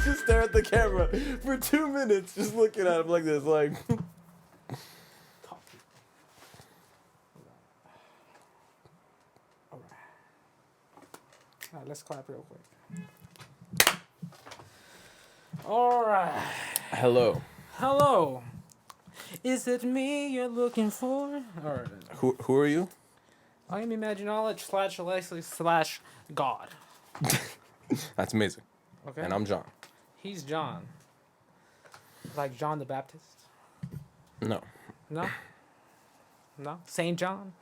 just stare at the camera for 2 minutes, just looking at him like this, like. All right, let's clap real quick. All right. Hello. Hello. Is it me you're looking for? All right. Who are you? I am Imagiknowledge / Leslie / God. That's amazing. Okay. And I'm John. He's John. Like John the Baptist? No. No? No? Saint John?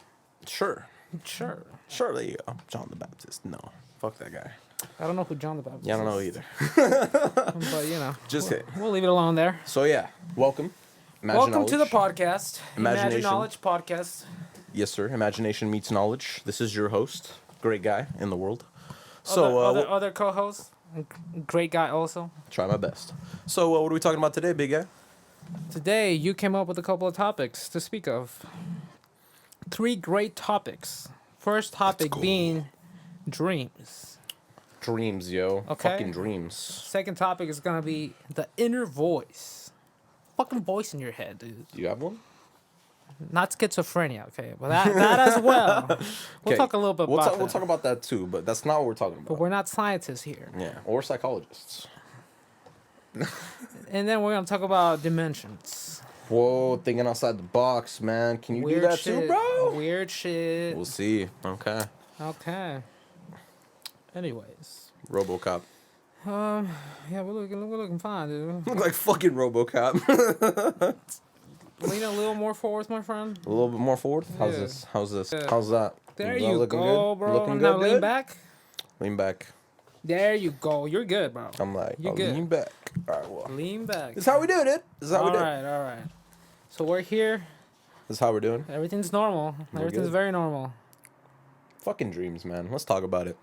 Sure. Sure. Sure, there you go. John the Baptist. No. Fuck that guy. I don't know who John the Baptist is. Yeah, I don't know either. But, you know. Just hit. We'll leave it alone there. So, yeah. Welcome. Welcome to the podcast. Imagination. Imagiknowledge podcast. Yes, sir. Imagination meets knowledge. This is your host. Great guy in the world. So, Other co-hosts. Great guy also. try my best. So, what are we talking about today, big guy? Today, you came up with a couple of topics to speak of. 3 great topics. First topic being dreams. Dreams, yo. Okay. Fucking dreams. Second topic is going to be the inner voice. Fucking voice in your head, dude. Do you have one? Not schizophrenia, okay? But that as well. We'll talk a little bit about that. We'll talk about that too, but that's not what we're talking about. But we're not scientists here. Yeah, or psychologists. And then we're going to talk about dimensions. Whoa, thinking outside the box, man. Can you do that shit. too, bro? Weird shit. We'll see. Okay. Okay. Anyways. RoboCop. Yeah, we're looking fine, dude. Look like fucking RoboCop. Lean a little more forward, my friend. A little bit more forward. How's Yeah. this? How's this? Yeah. How's that? There Is that you looking go, good? bro. Looking Now good, lean good? back. Lean back. There you go. You're good, bro. I'm like, You I'll good. lean back. All right, well. Lean back. This is how we do it. This is how we do it. All right. So we're here. This is how we're doing. Everything's normal. We're Everything's good. very normal. Fucking dreams, man. Let's talk about it.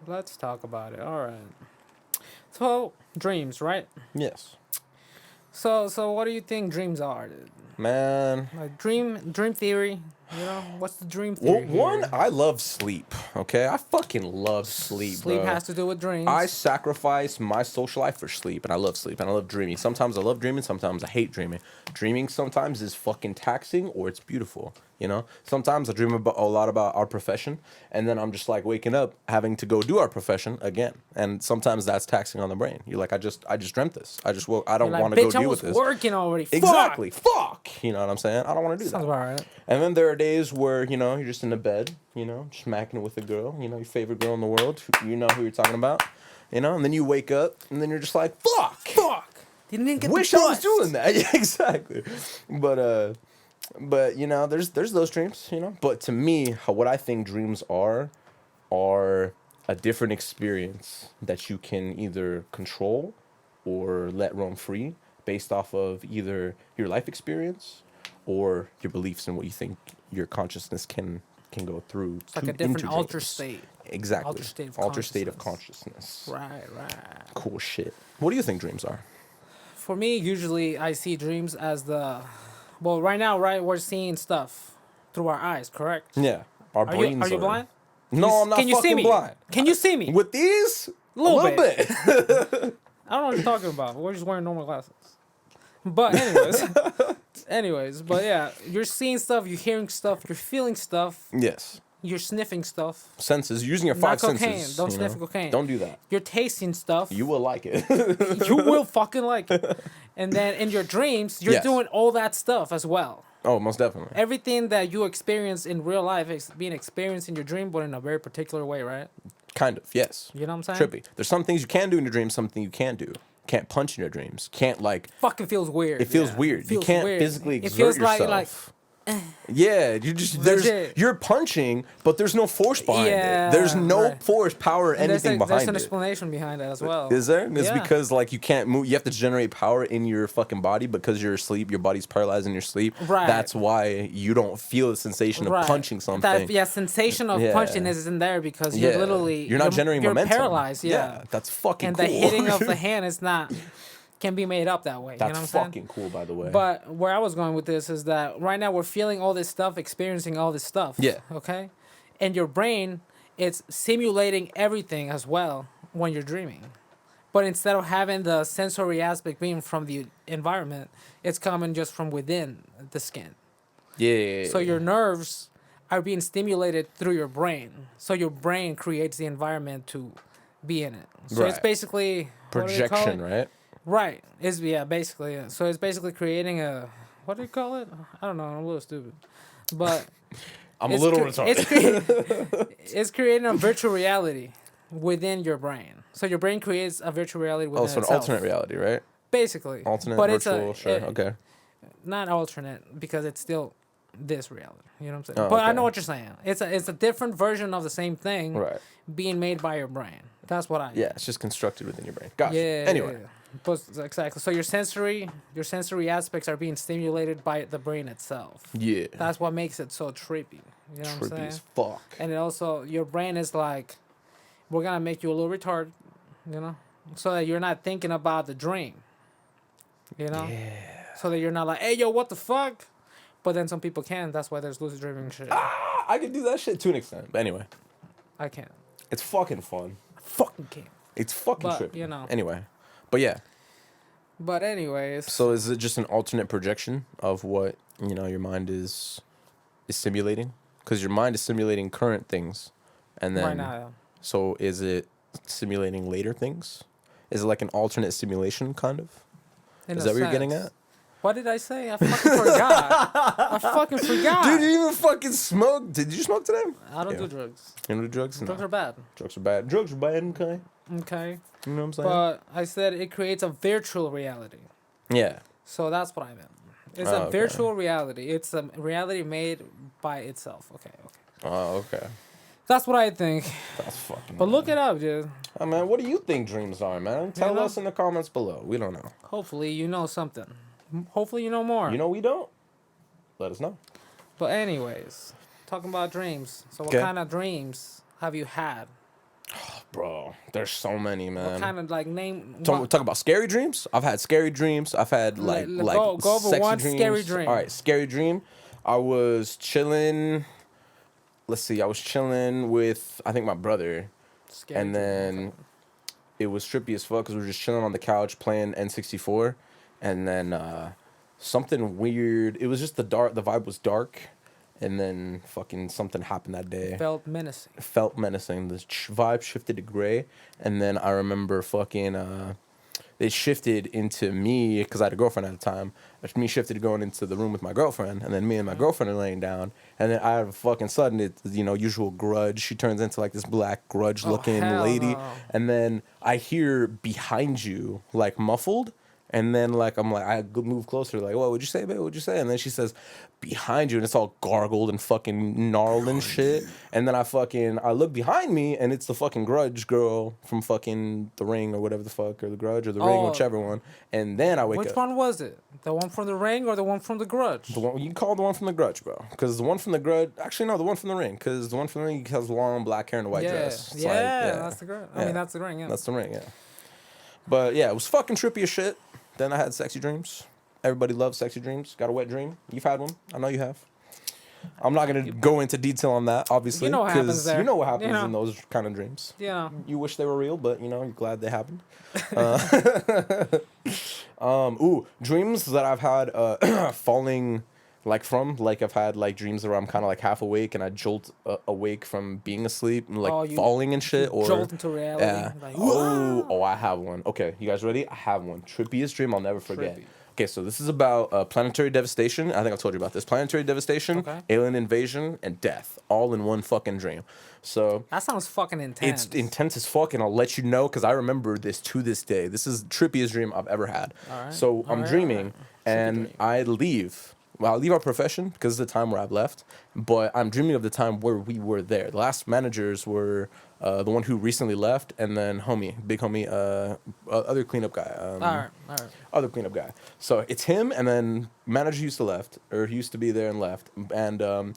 Let's talk about it. All right. So, dreams, right? Yes. So what do you think dreams are, dude? Man. Like dream theory, you know? What's the dream Well, theory? one, here? I love sleep. Okay, I fucking love sleep, Sleep bro. has to do with dreams. I sacrifice my social life for sleep, and I love sleep, and I love dreaming. Sometimes I love dreaming, sometimes I hate dreaming. Dreaming sometimes is fucking taxing, or it's beautiful, you know? Sometimes I dream about a lot about our profession, and then I'm just like waking up, having to go do our profession again. And sometimes that's taxing on the brain. You're like, I just dreamt this. I don't You're like, want to go bitch, I deal was with this. working already. Exactly. Fuck. You know what I'm saying? I don't want to do Sounds that. about right. And then there are days where, you know, you're just in the bed, you know, just macking it with a girl, you know, your favorite girl in the world, you know who you're talking about, you know, and then you wake up, and then you're just like, fuck, Didn't even get wish the I was bust. doing that. Yeah, exactly. But, you know, there's those dreams, you know, but to me, what I think dreams are a different experience that you can either control or let roam free based off of either your life experience or your beliefs and what you think your consciousness can go through. It's like a different alter state. Exactly. Alter state of consciousness. Right. Cool shit. What do you think dreams are? For me, usually I see dreams as right now, right, we're seeing stuff through our eyes, correct? Yeah. Our brains Are you blind? No, I'm not Can you see fucking me? blind. Can you see me? With these? A little bit. I don't know what you're talking about. We're just wearing normal glasses. But anyways, but yeah, you're seeing stuff, you're hearing stuff, you're feeling stuff, Yes. you're sniffing stuff. Senses. Using your Not 5 cocaine. senses. Don't you sniff know? cocaine. Don't do that. You're tasting stuff. You will like it. You will fucking like it. And then in your dreams, you're Yes. doing all that stuff as well. Oh, most definitely. Everything that you experience in real life is being experienced in your dream, but in a very particular way, right? Kind of, yes. You know what I'm saying? Trippy. There's some things you can do in your dreams, something you can't do. Can't punch in your dreams. Can't like. Fucking feels weird. It feels yeah. weird. It feels you can't weird. physically It exert feels yourself. like yeah, you just Legit. you're punching, but there's no force behind Yeah, it. There's no right. force, power, and anything there's behind an it. explanation behind that as well. Is there? It's Yeah. because like you can't move. You have to generate power in your fucking body because you're asleep. Your body's paralyzed in your sleep. Right. That's why you don't feel the sensation of Right. punching something. That sensation of Yeah. punching isn't there because you're literally you're not generating you're momentum. paralyzed. Yeah. That's fucking And cool. the hitting of the hand is not can be made up that way. That's you know what I'm saying? fucking cool, by the way. But where I was going with this is that right now we're feeling all this stuff, experiencing all this stuff. Yeah. Okay? And your brain, it's simulating everything as well when you're dreaming. But instead of having the sensory aspect being from the environment, it's coming just from within the skin. Yeah. So your nerves are being stimulated through your brain. So your brain creates the environment to be in it. So it's Right. basically what do they call projection, it? right? Right. It's basically. So it's basically creating a what do you call it? I don't know. I'm a little stupid, but I'm a little retarded. it's creating a virtual reality within your brain. So your brain creates a virtual reality within Oh, so an itself. alternate reality, right? Basically. Alternate, but virtual, sure, okay. Not alternate because it's still this reality. You know what I'm saying? Oh, but I okay. know what you're saying. It's a different version of the same thing Right. being made by your brain. That's what I. Yeah, it's just constructed within your brain. Gotcha. Yeah. Anyway. Yeah. But exactly. So your sensory aspects are being stimulated by the brain itself. Yeah. That's what makes it so trippy. You know what I'm Trippy saying? as fuck. And it also, your brain is like, we're gonna make you a little retarded, you know, so that you're not thinking about the dream. You know. Yeah. So that you're not like, hey, yo, what the fuck? But then some people can. That's why there's lucid dreaming shit. I could do that shit to an extent. But anyway, I can't. it's fucking fun. I fucking can't. It's fucking But, trippy. you know. Anyway. But yeah. But anyways. So is it just an alternate projection of what, your mind is simulating? Because your mind is simulating current things. And then right now, yeah. So is it simulating later things? Is it like an alternate simulation kind of? In Is a that what you're getting sense. at? What did I say? I fucking forgot. I fucking forgot. Dude, you even fucking smoke. Did you smoke today? I don't Yeah. do drugs. You don't do drugs? Drugs No. are bad. Drugs are bad. Drugs are bad, okay? Okay. You know what I'm saying? But I said it creates a virtual reality. Yeah. So that's what I meant. It's Oh, a okay. virtual reality. It's a reality made by itself. Okay. Oh, okay. That's what I think. That's fucking. But look it up, dude. Oh, man, what do you think dreams are, man? Tell know? us in the comments below. We don't know. Hopefully you know something. Hopefully you know more. You know we don't? Let us know. But anyways, talking about dreams. So what Okay. kind of dreams have you had? Bro, there's so many, man. What kind of like name? Talk about scary dreams. I've had scary dreams. I've had Go over sexy one dreams. scary dream. All right, scary dream. I was chilling. Let's see. I was chilling with I think my brother, Scary and dream, then okay. it was trippy as fuck because we were just chilling on the couch playing N64, and then something weird. It was just the vibe was dark, and then fucking something happened that day. Felt menacing. Felt menacing. The vibe shifted to gray, and then I remember fucking it shifted into me because I had a girlfriend at the time. Me shifted going into the room with my girlfriend, and then me and my girlfriend are laying down, and then I fucking sudden it's usual grudge. She turns into like this black grudge looking hell lady, no. and then I hear behind you like muffled. And then, I'm like, I move closer, like, what would you say, babe? What'd you say? And then she says, behind you, and it's all gargled and fucking gnarled and shit. And then I look behind me, and it's the fucking grudge girl from fucking The Ring or whatever the fuck, or The Grudge or The Ring, Oh. whichever one. And then I wake Which up. one was it? The one from the Ring or the one from the Grudge? The one, you can call the one from The Grudge, bro. Because the one from The Grudge, actually, no, the one from The Ring. Because the one from The Ring has long black hair and a white dress. It's Yeah, like, that's the Grudge. I Yeah. mean, that's the Ring, yeah. That's The Ring, yeah. But yeah, it was fucking trippy as shit. Then I had sexy dreams. Everybody loves sexy dreams. Got a wet dream? You've had one. I know you have. I'm not gonna go into detail on that, obviously, You know what happens there. you know what happens You know. in those kind of dreams. Yeah. You wish they were real, but you're glad they happened. Dreams that I've had falling I've had dreams where I'm kind of half awake and I jolt awake from being asleep and you falling and shit, or jolt into reality. yeah. Like, Oh, I have one. Okay, you guys ready? I have one. Trippiest dream I'll never forget. Trippy. Okay, so this is about planetary devastation. I think I told you about this. Planetary devastation, Okay. alien invasion, and death, all in one fucking dream. So that sounds fucking intense. it's intense as fuck, and I'll let you know because I remember this to this day. This is the trippiest dream I've ever had. Alright, So I'm alright, dreaming, alright. and dream. I leave. Well, I leave our profession because it's the time where I've left. But I'm dreaming of the time where we were there. The last managers were the one who recently left, and then big homie, other cleanup guy. All right. Other cleanup guy. So it's him, and then manager used to be there and left. And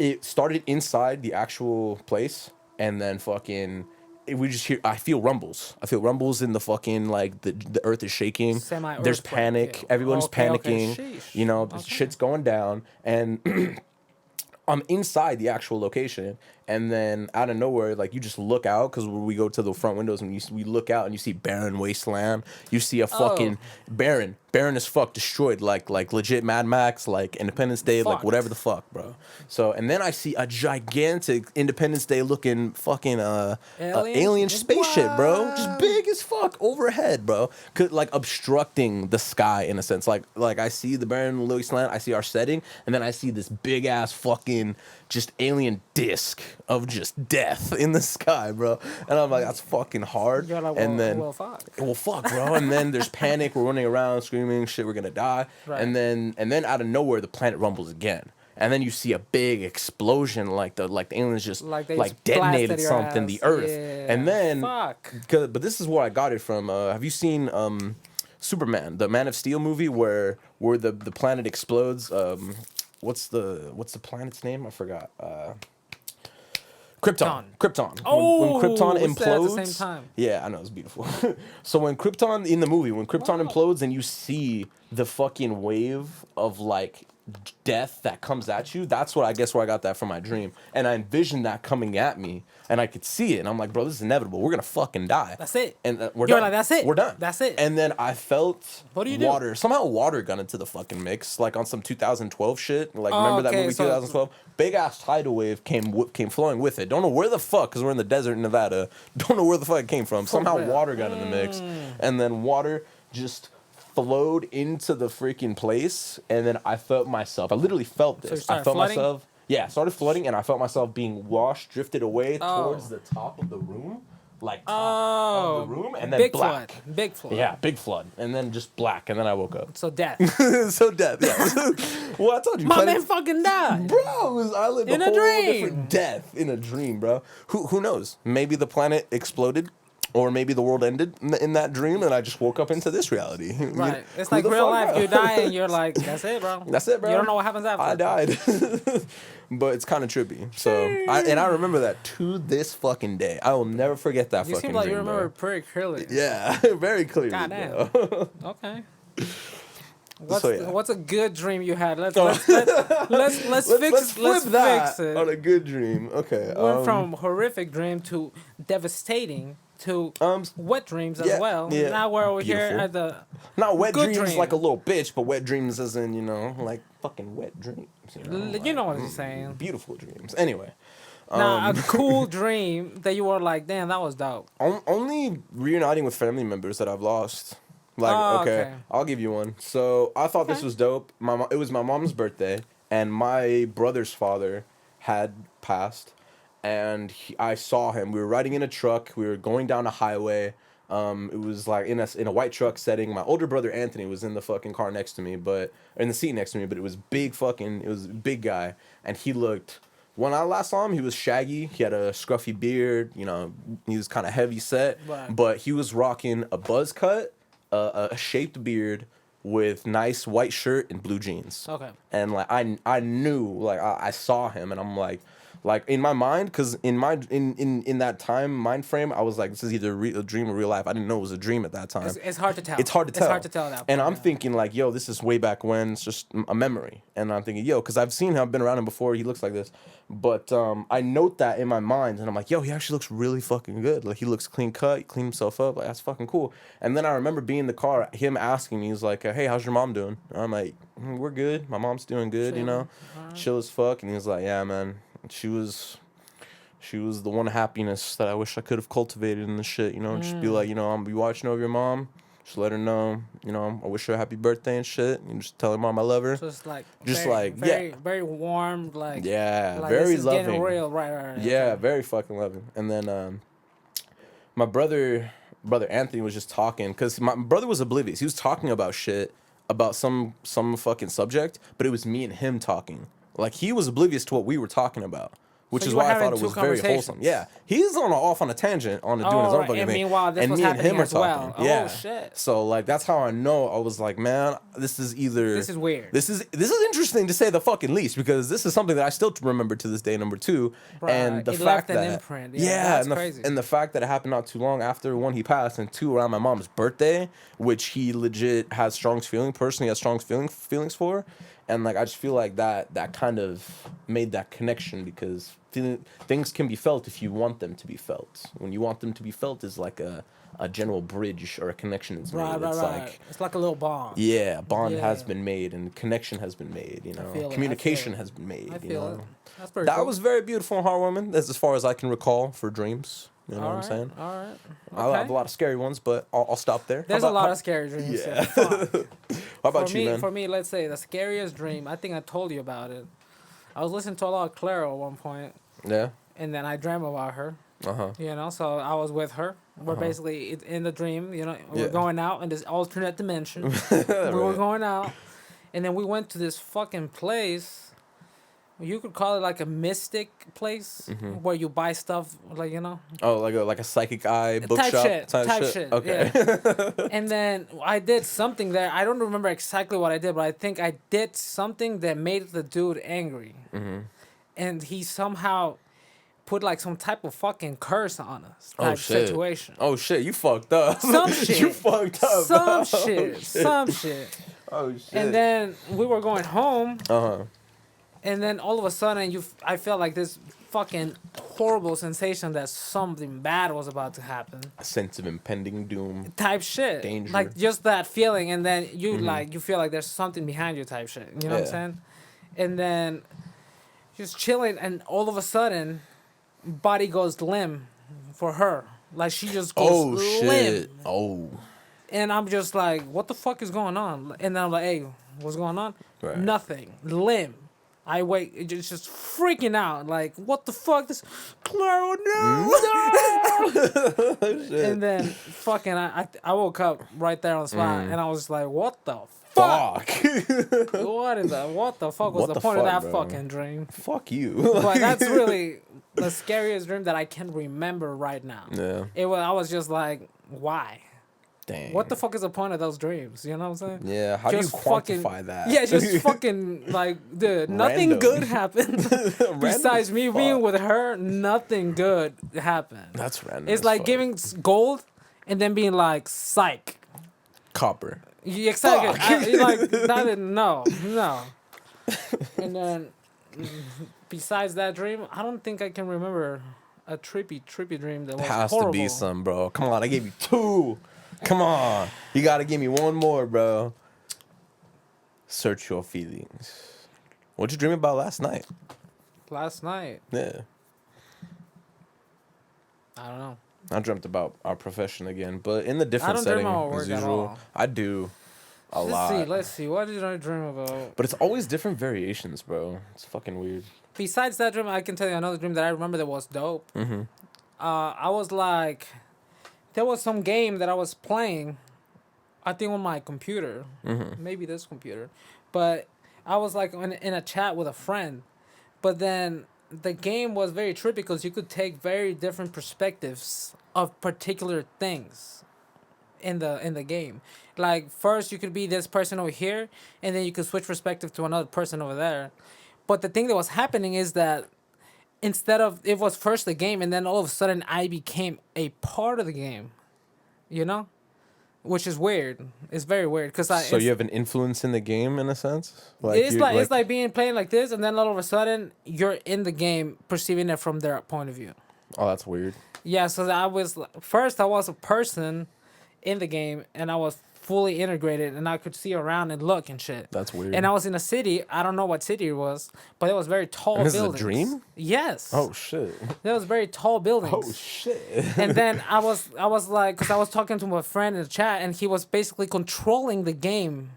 it started inside the actual place, and then we just hear. I feel rumbles. I feel rumbles in the fucking the earth is shaking. There's Semi-earthquake, panic. yeah. Everyone's Okay, panicking. sheesh. The Okay. shit's going down, and I'm inside the actual location, and then out of nowhere, like you just look out because we go to the front windows and we look out and you see barren wasteland. You see a fucking barren as fuck, destroyed, like legit Mad Max, like Independence Day, like Fucked. whatever the fuck, bro. So and then I see a gigantic Independence Day looking fucking alien spaceship, bro, just big as fuck overhead, bro, like obstructing the sky in a sense. Like I see the barren wasteland, I see our setting, and then I see this big ass fucking just alien disc of just death in the sky, bro. And I'm like, that's fucking hard. You're like, and then, well, fuck. Well, fuck, bro. And then there's panic. We're running around screaming, shit, we're gonna die. Right. And then out of nowhere, the planet rumbles again. And then you see a big explosion, like the aliens just Like they just detonated blasted your something, ass. the Earth. Yeah. And then, Fuck. but this is where I got it from. Have you seen Superman, the Man of Steel movie, where the planet explodes? What's the planet's name? I forgot. Krypton. Krypton. Oh, when Krypton we said it at implodes. the same time. Yeah, I know, it's beautiful. So when Krypton in the movie, when Krypton implodes and you see the fucking wave of like death that comes at you, that's what I guess where I got that from my dream. And I envisioned that coming at me and I could see it and I'm like, bro, this is inevitable. We're gonna fucking die. That's it. And we're You're done. like, that's it. We're done. That's it. And then I felt What do you do? water. Somehow water got into the fucking mix, like on some 2012 shit. Like remember that okay, movie so- 2012? Big ass tidal wave came flowing with it. Don't know where the fuck, because we're in the desert in Nevada. Don't know where the fuck it came from. Somehow real. water got in the mix, and then water just flowed into the freaking place, and then I felt myself. I literally felt you this. I started felt flooding? myself. Yeah, started flooding, and I felt myself being washed, drifted away Oh. towards the top of the room, like top of the room, and then big black. flood. Big flood. Yeah, big flood, and then just black, and then I woke up. So death. So death, yeah. Well, I told you, My planet- man fucking died. Bro, I lived In a a whole dream. different death in a dream, bro. Who knows? Maybe the planet exploded, or maybe the world ended in that dream, and I just woke up into this reality. Right. It's Who like the real fuck life. knows? You die and you're like, that's it, bro. That's it, bro. You don't know what happens after. I died. But it's kind of trippy. So, I remember that to this fucking day. I will never forget that You fucking seem like dream, you remember bro. pretty clearly. Yeah, very clearly. Goddamn. Bro. Okay. So, yeah. What's a good dream you had? Let's fix Let's fix it. on a good dream. Okay. Went from horrific dream to devastating to wet dreams as yeah, well. yeah. Now we're over here Beautiful. at the Not wet good dreams dream. like a little bitch, but wet dreams as in, like fucking wet dreams. you know what he's saying. Beautiful dreams. Anyway. Now a cool dream that you were like, damn, that was dope. Only reuniting with family members that I've lost. Like, Oh, okay, okay. I'll give you one. So I thought this was dope. It was my mom's birthday, and my brother's father had passed, and I saw him. We were riding in a truck. We were going down a highway. It was like in a white truck setting. My older brother Anthony was in the fucking car next to me, but in the seat next to me. But it was a big guy, and he looked. When I last saw him, he was shaggy. He had a scruffy beard. He was kind of heavy set, Right. but he was rocking a buzz cut, a shaped beard with nice white shirt and blue jeans. Okay. And like I knew, like I saw him, and I'm like in my mind, because in that time mind frame, I was like, this is either a dream or real life. I didn't know it was a dream at that time. It's hard to tell. It's hard to tell. It's hard to tell now. And I'm thinking like, yo, this is way back when. It's just a memory. And I'm thinking, yo, because I've seen him, I've been around him before. He looks like this. But I note that in my mind, and I'm like, yo, he actually looks really fucking good. Like, he looks clean cut, he cleaned himself up. Like, that's fucking cool. And then I remember being in the car, him asking me, he's like, hey, how's your mom doing? And I'm like, we're good. My mom's doing good, chill as fuck. And he was like, yeah, man, she was the one happiness that I wish I could have cultivated in the shit, just be like, I'm be watching over your mom. Just let her know, I wish her a happy birthday and shit. And just tell her mom I love her. So it's like Just very warm, like Yeah, like very this is loving. getting real, right. Yeah, very fucking loving. And then my brother Anthony was just talking, because my brother was oblivious. He was talking about shit, about some fucking subject, but it was me and him talking. Like, he was oblivious to what we were talking about. Which So is you were why I thought having it two was very wholesome. conversations. Yeah, he's off on a tangent doing his own right. fucking And thing. meanwhile, this and was me and him happening are as well. talking. Oh, Yeah. shit. So like that's how I know. I was like, man, this is weird. This is interesting to say the fucking least, because this is something that I still remember to this day. Number two, Right. and the It fact left an that imprint. Yeah, that's crazy. and the fact that it happened not too long after, one, he passed, and two, around my mom's birthday, which he legit has strong feelings for, And like I just feel like that kind of made that connection because things can be felt if you want them to be felt. When you want them to be felt is like a general bridge or a connection is made. Right, It's right. like It's like a little bond. yeah, bond has Yeah. been made and connection has been made. You feel know, it, I feel communication it. has been made. I You feel know, it. That's pretty that cool. was very beautiful and heartwarming. That's as far as I can recall for dreams. You know what I'm saying? All right. I have a lot of scary ones, but I'll stop there. There's a lot of scary dreams. Yeah. Fuck. How about for you, me, man? For me, let's say the scariest dream. I think I told you about it. I was listening to a lot of Clairo at one point, Yeah. and then I dreamt about her. Uh huh. You know, so I was with her. We're basically in the dream. You know, we're Yeah. going out in this alternate dimension. We were going out, and then we went to this fucking place. You could call it like a mystic place where you buy stuff, like you know. Oh, like a psychic eye bookshop Type shit. Okay. Yeah. And then I did something there. I don't remember exactly what I did, but I think I did something that made the dude angry. And he somehow put like some type of fucking curse on us type situation. Oh shit, you fucked up. Some shit. You fucked up. Some shit. Some shit. Oh shit. And then we were going home. Uh-huh. And then all of a sudden, I felt like this fucking horrible sensation that something bad was about to happen. A sense of impending doom. Type shit. Danger. Like just that feeling, and then you you feel like there's something behind you. Type shit. You know what I'm saying? And then just chilling, and all of a sudden, body goes limp for her. Like she just goes limp. Oh. And I'm just like, what the fuck is going on? And then I'm like, hey, what's going on? Right. Nothing. Limp. I wake, it's just freaking out. Like, what the fuck? This, Claro, no! And then, fucking, I woke up right there on the spot, and I was like, what the fuck? What the fuck was What the the point of fuck, that bro? fucking dream? Fuck you. But that's really the scariest dream that I can remember right now. Yeah. I was just like, why? Dang. What the fuck is the point of those dreams? You know what I'm saying? Yeah, how Just do you quantify that? Yeah, just fucking like, dude, nothing Random. good happened. Besides me being with her, nothing good happened. That's random. It's as like fuck. giving gold and then being like, psych. Copper. You exactly. Like that. No. And then, besides that dream, I don't think I can remember a trippy dream that was Has horrible. to be some, bro. Come on, I gave you 2. Come on. You gotta give me one more, bro. Search your feelings. What'd you dream about last night? Last night, Yeah. I don't know. I dreamt about our profession again, but in the I different don't setting dream about as work at usual. all. I do a lot. Let's see. What did I dream about? But it's always different variations, bro. It's fucking weird. Besides that dream, I can tell you another dream that I remember that was dope. I was like, there was some game that I was playing, I think on my computer, maybe this computer, but I was like in a chat with a friend, but then the game was very trippy because you could take very different perspectives of particular things in the game. Like first you could be this person over here, and then you could switch perspective to another person over there. But the thing that was happening is that instead of, it was first the game, and then all of a sudden I became a part of the game, you know, which is weird. It's very weird because So you have an influence in the game in a sense? it's like being playing like this, and then all of a sudden you're in the game perceiving it from their point of view. Oh, that's weird. Yeah, so I was first I was a person in the game, and I was fully integrated, and I could see around and look and shit. That's weird. And I was in a city. I don't know what city it was, but it was very tall And this buildings. is a dream? Yes. Oh shit. There was very tall buildings. Oh shit. And then I was like, because I was talking to my friend in the chat, and he was basically controlling the game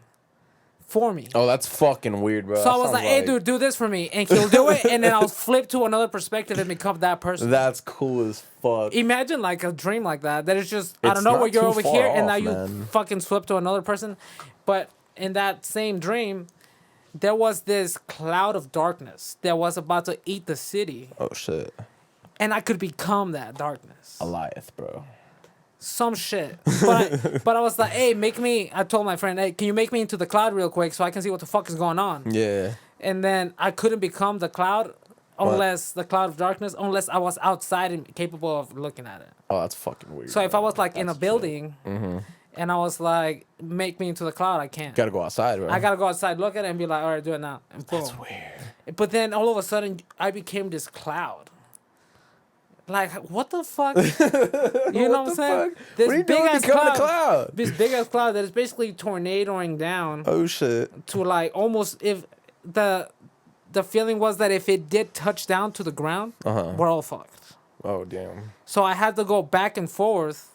for me. Oh, that's fucking weird, bro. So I was like, hey, dude, do this for me. And he'll do it, and then I'll flip to another perspective and become that person. That's cool as fuck. Imagine like a dream like that. That is just, I It's don't know, not where you're too over far here, and now off, you man. fucking flip to another person. But in that same dream, there was this cloud of darkness that was about to eat the city. Oh shit. And I could become that darkness. Goliath, bro. Some shit. But I was like, hey, I told my friend, hey, can you make me into the cloud real quick so I can see what the fuck is going on? Yeah. And then I couldn't become the cloud unless the cloud of darkness, unless I was outside and capable of looking at it. Oh, that's fucking weird. So if I was like in a That's building and I was like, make me into the cloud. I can't. Gotta go outside, bro. I gotta go outside, look at it, and be like, all right, do it now. And boom. That's weird. But then all of a sudden, I became this cloud. Like, what the fuck? You know what I'm saying? Fuck? This What are you big doing ass becoming cloud, a cloud? this big ass cloud that is basically tornadoing down Oh shit. to like almost if the feeling was that if it did touch down to the ground, we're all fucked. Oh damn. So I had to go back and forth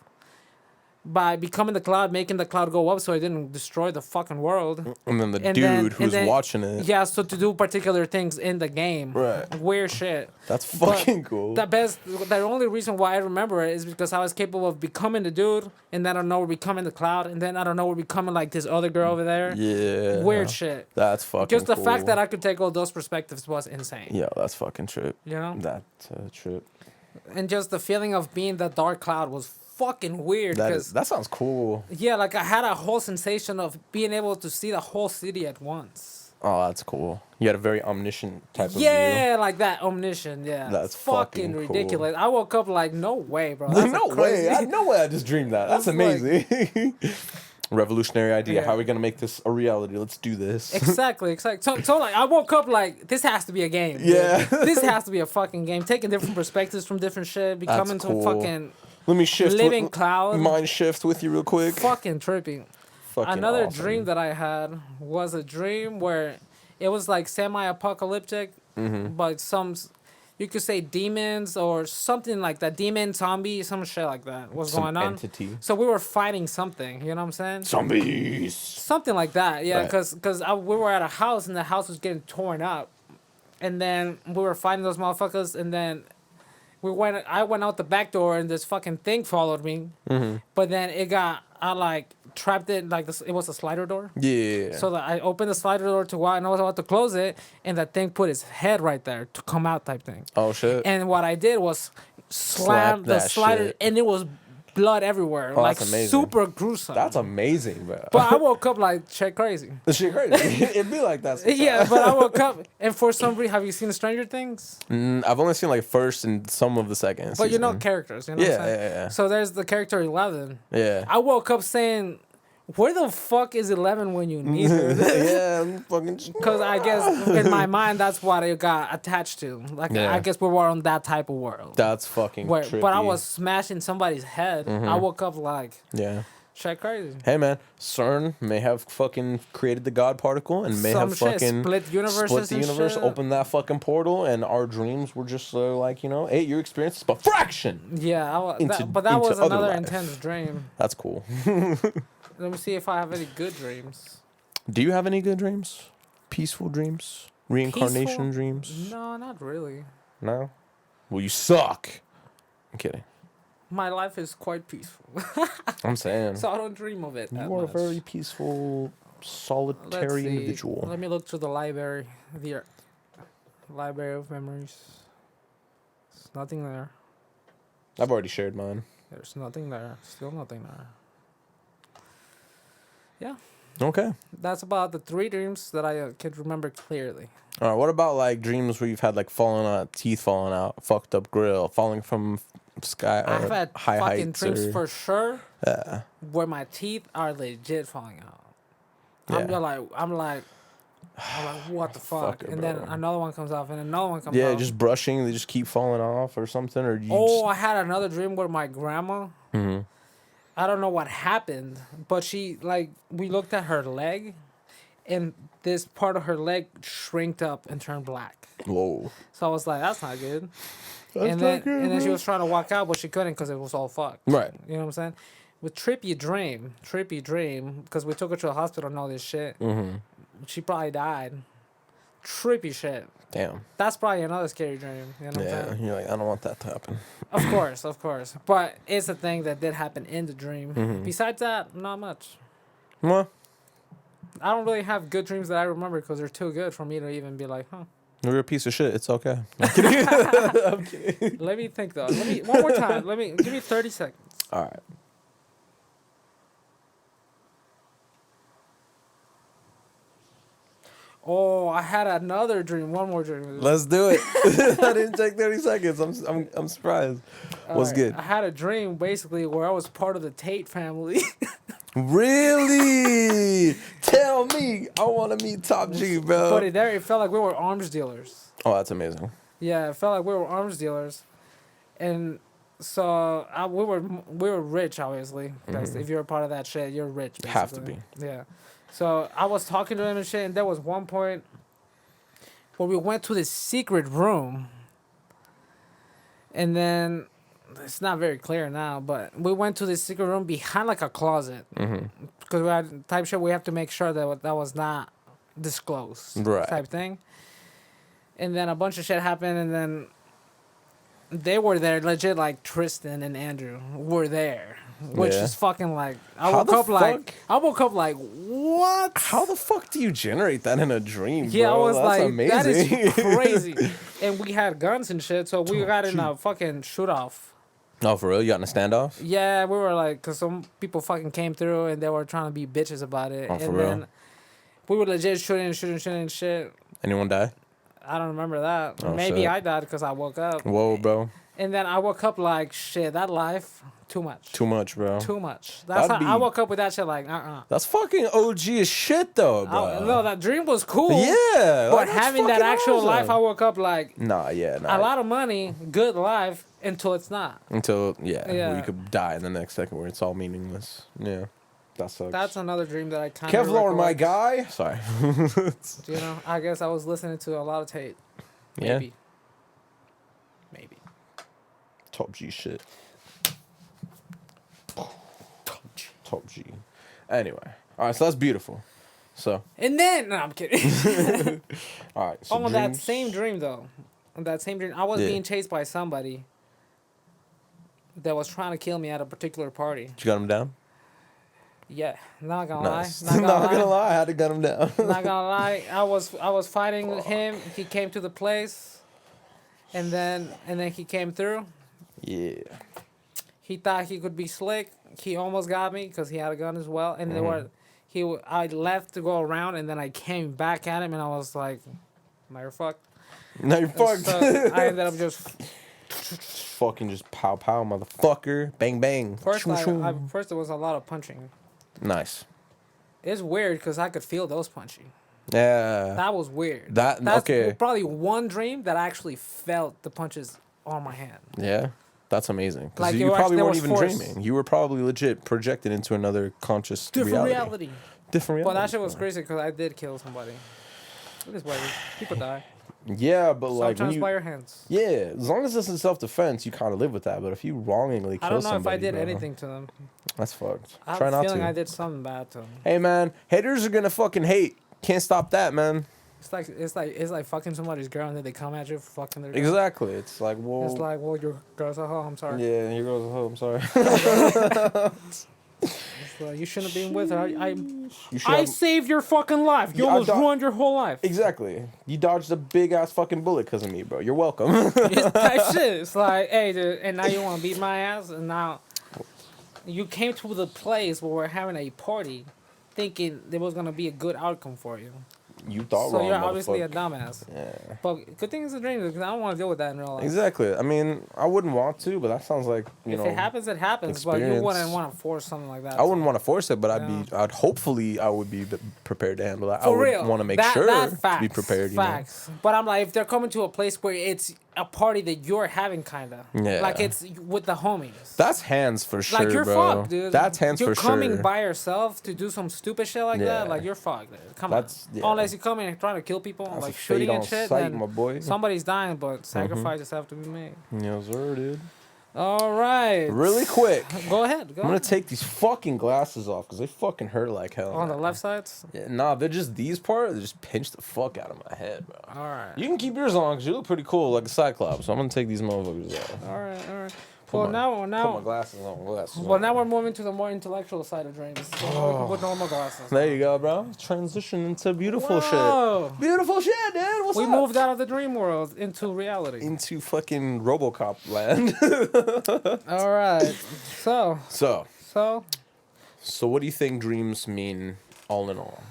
by becoming the cloud, making the cloud go up so it didn't destroy the fucking world. And then the And dude then- who's watching it. Yeah, so to do particular things in the game. Right. Weird shit. That's But fucking cool. The only reason why I remember it is because I was capable of becoming the dude, and then I don't know we're becoming the cloud, and then I don't know we're becoming like this other girl over there. Yeah. Weird shit. That's fucking Just the cool. fact that I could take all those perspectives was insane. Yeah, that's fucking trip. You know? That's a trip. And just the feeling of being the dark cloud was fucking weird. That sounds cool. Yeah, like I had a whole sensation of being able to see the whole city at once. Oh, that's cool. You had a very omniscient type of view. Yeah, like that omniscient. Yeah, That's It's fucking cool. ridiculous. I woke up like, no way, bro. That's No a way. crazy- No way I just dreamed that. That's That's like- amazing. Revolutionary idea. Yeah. How are we going to make this a reality? Let's do this. Exactly. So like, I woke up like, this has to be a game. dude. Yeah. This has to be a fucking game. Taking different perspectives from different shit, becoming cool. to fucking Let me shift. living cloud. Mind shift with you real quick. Fucking trippy. Fucking Another awesome. dream that I had was a dream where it was like semi-apocalyptic, Mm-hmm. but you could say demons or something like that. Demon, zombie, some shit like that was Some going on. entity. So we were fighting something, you know what I'm saying? Zombies. Something like that, yeah. Right. Because we were at a house and the house was getting torn up, and then we were fighting those motherfuckers, and then I went out the back door and this fucking thing followed me, but then I like trapped it like this. It was a slider door. Yeah. So that I opened the slider door to go out and I was about to close it, and that thing put its head right there to come out type thing. Oh shit. And what I did was Slap slam the that slider, shit. and it was blood everywhere, Oh, like that's amazing. super gruesome. That's amazing, bro. But I woke up like shit crazy. This shit crazy. It'd be like that. Sometimes. Yeah, but I woke up and for some reason, have you seen Stranger Things? I've only seen like first and some of the second. But you know season. characters, you know. Yeah, what I'm saying? yeah. So there's the character 11. Yeah. I woke up saying, "Where the fuck is 11 when you need her?" Yeah, I'm fucking. Because I guess in my mind that's what it got attached to. Like Yeah. I guess we were on that type of world. That's fucking. Where, trippy. but I was smashing somebody's head. I woke up like Yeah. shit crazy. Hey man, CERN may have fucking created the God particle and may Some have shit, fucking split universes split the and universe, shit. opened that fucking portal, and our dreams were just like hey, your experience is but fraction. Yeah, Into- but that into was other another life. intense dream. That's cool. Let me see if I have any good dreams. Do you have any good dreams? Peaceful dreams? Reincarnation Peaceful? dreams? No, not really. No. Well, you suck. I'm kidding. My life is quite peaceful, I'm saying so I don't dream of it. that you are a much. very peaceful, Let's solitary see. individual. Let me look through the library. The library of memories. There's nothing there. I've already shared mine. There's nothing there. Still nothing there. Yeah, Okay. that's about the 3 dreams that I could remember clearly. All right. What about like dreams where you've had like falling out, teeth falling out, fucked up grill, falling from sky, I've had high fucking heights, dreams or, for sure yeah. where my teeth are legit falling out. Yeah. I'm like, what the fuck? Fucker, And then bro. another one comes off, and another one comes Yeah, off. just brushing, they just keep falling off or something, or you Oh, I had another dream where my grandma. Mm-hmm. I don't know what happened, but she we looked at her leg, and this part of her leg shrinked up and turned black. whoa. So I was like, that's not good. That's and not then good, she bro. was trying to walk out, but she couldn't because it was all fucked. Right. You know what I'm saying? With trippy dream, because we took her to the hospital and all this shit. Mm-hmm. She probably died. Trippy shit. Damn. That's probably another scary dream. You know what I'm Yeah, saying? you're like, I don't want that to happen. Of course. But it's a thing that did happen in the dream. Mm-hmm. Besides that, not much. Well, I don't really have good dreams that I remember because they're too good for me to even be like, huh. you're a piece of shit. It's okay. I'm kidding. Let me think though. One more time. Give me 30 seconds. All right. Oh, I had another dream. One more dream. Let's do it. I didn't take 30 seconds. I'm surprised. What's Alright, good? I had a dream basically where I was part of the Tate family. Really? Tell me. I want to meet Top G, bro. Put it there. It felt like we were arms dealers. Oh, that's amazing. Yeah, it felt like we were arms dealers, and so we were rich, obviously. Because if you're a part of that shit, you're rich. Basically. Have to be. Yeah. So I was talking to him and shit, and there was one point where we went to this secret room, and then it's not very clear now, but we went to this secret room behind like a closet because we had type shit. We have to make sure that that was not disclosed, Right. type thing. And then a bunch of shit happened, and then they were there, legit, like Tristan and Andrew were there, which Yeah. is fucking like I woke up like what? How the fuck do you generate that in a dream, bro? Yeah, I was That's like, amazing. that is crazy. And we had guns and shit, so we got in a fucking shoot off. Oh, for real? You got in a standoff? Yeah, we were like, because some people fucking came through and they were trying to be bitches about it. Oh, and for then real? we were legit shooting shit. Anyone die? I don't remember that. Oh, Maybe shit. I died because I woke up. Whoa, bro. And then I woke up like, shit, that life, too much. Too much, bro. Too much. That's how That'd I be- woke up with that shit like, That's fucking OG as shit, though, bro. No, that dream was cool. Yeah. But like, that's having that fucking actual awesome. life, I woke up like, Nah, yeah, nah. a lot of money, good life, until it's not. Until, yeah, Yeah. where you could die in the next second where it's all meaningless. Yeah. That sucks. That's another dream that I kind of Kevlar, my guy. Sorry. You know, I guess I was listening to a lot of tape. Yeah. Maybe. Top G shit. Top G. Anyway. All right, so that's beautiful. So, And then, no, I'm kidding. all right. So On that dreams- same dream, though, on that same dream, I was Yeah. being chased by somebody that was trying to kill me at a particular party. You got him down? Yeah, not gonna Nice. lie. Not gonna lie, I had to gun him down. Not gonna lie. I was fighting him. He came to the place, and then he came through. Yeah. He thought he could be slick. He almost got me because he had a gun as well. And I left to go around, and then I came back at him, and I was like, "Now you're fucked." Now you're fucked. So I ended up just Fucking just pow pow, motherfucker. Bang bang. first. Shoo, shoo. First there was a lot of punching. Nice. It's weird because I could feel those punching. Yeah. That was weird. That's okay. Probably one dream that I actually felt the punches on my hand. Yeah. That's amazing. 'Cause Like, you probably there weren't was even force. dreaming. You were probably legit projected into another conscious Different reality. reality. Different reality. But that shit was crazy because I did kill somebody. It is what it is. People die. Yeah, but like when Sometimes you, by your hands. yeah, as long as it's in self-defense, you kind of live with that. But if you wrongingly kill I don't know somebody, if I did bro, anything to them. that's fucked. I have Try a not feeling to. I did something bad to them. Hey man, haters are gonna fucking hate. Can't stop that, man. It's like fucking somebody's girl and then they come at you for fucking their girl. Exactly. It's like, well, It's like, well, your girl's a hoe. I'm sorry. yeah, here goes a hoe. I'm sorry. It's like, you shouldn't have been with her. You should I have- saved your fucking life. You Yeah, I almost thought- ruined your whole life. Exactly. You dodged a big ass fucking bullet because of me, bro. You're welcome. It's that shit. It's like, hey, dude, and now you want to beat my ass, and now you came to the place where we're having a party, thinking there was gonna be a good outcome for you. You thought So wrong. you're obviously a motherfucker. dumbass. Yeah. But good thing it's a dream because I don't want to deal with that in real life. Exactly. I mean, I wouldn't want to, but that sounds like If it happens, it happens. But you experience. wouldn't want to force something like that. I wouldn't want to force it, but Yeah. I'd hopefully I would be prepared to handle that. I For would real. want to make That sure to facts, be prepared. You facts. But I'm like, if they're coming to a place where it's a party that you're having, kinda. Yeah. Like it's with the homies. That's hands for sure, Like you're bro. fucked, dude. That's hands you're for coming sure. by yourself to do some stupid shit like that. Yeah. Like you're fucked, dude. Come That's- on. yeah. Unless you come in and trying to kill people, That's like a shooting fate and on shit, sight, then my boy. somebody's dying, but sacrifices have to be made. Yes, sir, dude. All right. Really quick, Go ahead. Go I'm gonna ahead. take these fucking glasses off because they fucking hurt like hell. On the left sides. Yeah, nah, they're just these part. They just pinch the fuck out of my head, bro. All right. You can keep yours on because you look pretty cool like a cyclops. So I'm gonna take these motherfuckers off. All right. All right. Put Well, my now. glasses on. Well, now we're moving to the more intellectual side of dreams. So we can put normal glasses. There you go, bro. Transition into beautiful Whoa. shit. Beautiful shit, dude. What's We up? moved out of the dream world into reality. Into fucking RoboCop land. All right. So, So what do you think dreams mean all in all?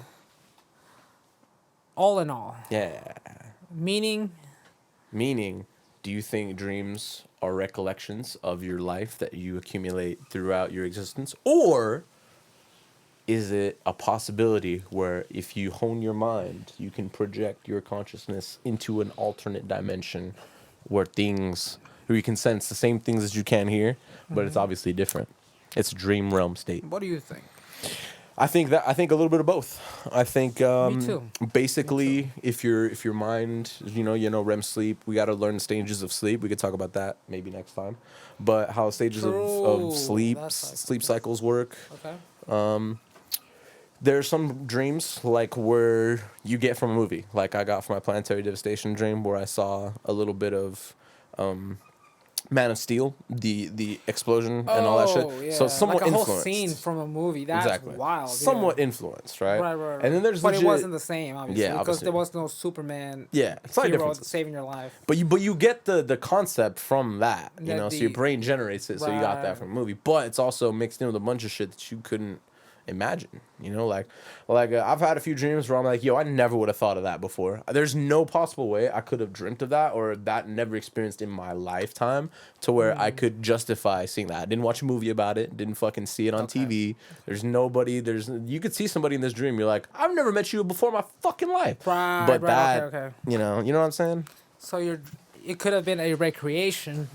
all in all, Yeah. meaning, Meaning, do you think dreams are recollections of your life that you accumulate throughout your existence? Or is it a possibility where if you hone your mind, you can project your consciousness into an alternate dimension where where you can sense the same things as you can here, but it's obviously different. It's a dream realm state. What do you think? I think a little bit of both. I think Me too. basically if your mind, REM sleep, we got to learn the stages of sleep. We could talk about that maybe next time. But how stages True. of sleep That's sleep cycles work. Okay. There's some dreams like where you get from a movie. Like I got from my Planetary Devastation dream where I saw a little bit of Man of Steel, the explosion and all that shit. Yeah. So somewhat like a influenced. whole scene from a movie. That's Exactly. wild. Somewhat yeah. influenced, right? Right. And then there's but legit, it wasn't the same, obviously, Yeah, because obviously. there was no Superman. Yeah, it's not hero different. saving your life. But you get the concept from that, That so your brain generates it, so you got that Right. from a movie. But it's also mixed in with a bunch of shit that you couldn't imagine. I've had a few dreams where I'm like, yo, I never would have thought of that before. There's no possible way I could have dreamt of that or that never experienced in my lifetime to where I could justify seeing that. I didn't watch a movie about it, didn't fucking see it on TV. There's nobody, you could see somebody in this dream, you're like, I've never met you before in my fucking life. Right, But right, that, okay. you know what I'm saying? So it could have been a recreation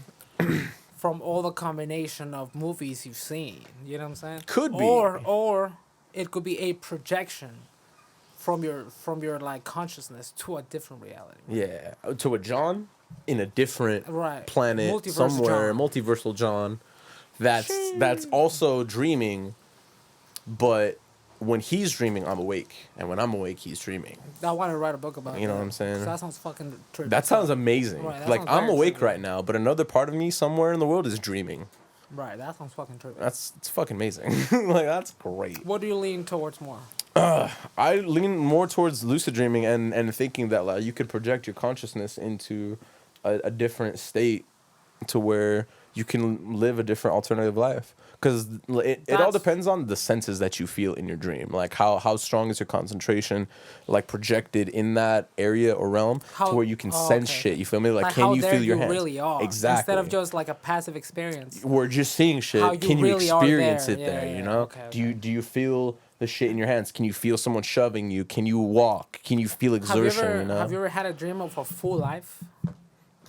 from all the combination of movies you've seen. You know what I'm saying? Could be. Or it could be a projection from your like consciousness to a different reality. Yeah, to a John in a different planet Multiverse somewhere, John. multiversal John. That's also dreaming, but when he's dreaming, I'm awake, and when I'm awake, he's dreaming. I want to write a book about it. You know what I'm saying? So that sounds fucking trippy. That sounds amazing. Right, that like sounds I'm very awake trippy. right now, but another part of me somewhere in the world is dreaming. Right, that sounds fucking trippy. It's fucking amazing. Like that's great. What do you lean towards more? I lean more towards lucid dreaming and thinking that like you could project your consciousness into a different state to where you can live a different alternative life. Because it all depends on the senses that you feel in your dream. Like how strong is your concentration, like projected in that area or realm to where you can sense shit. You feel me? Like can you feel your hands? Really are. Exactly. Instead of just like a passive experience. We're just seeing shit. How you Can you really are experience there. it Yeah, there? yeah, You know? okay. Do you feel the shit in your hands? Can you feel someone shoving you? Can you walk? Can you feel exertion? Have you ever had a dream of a full life?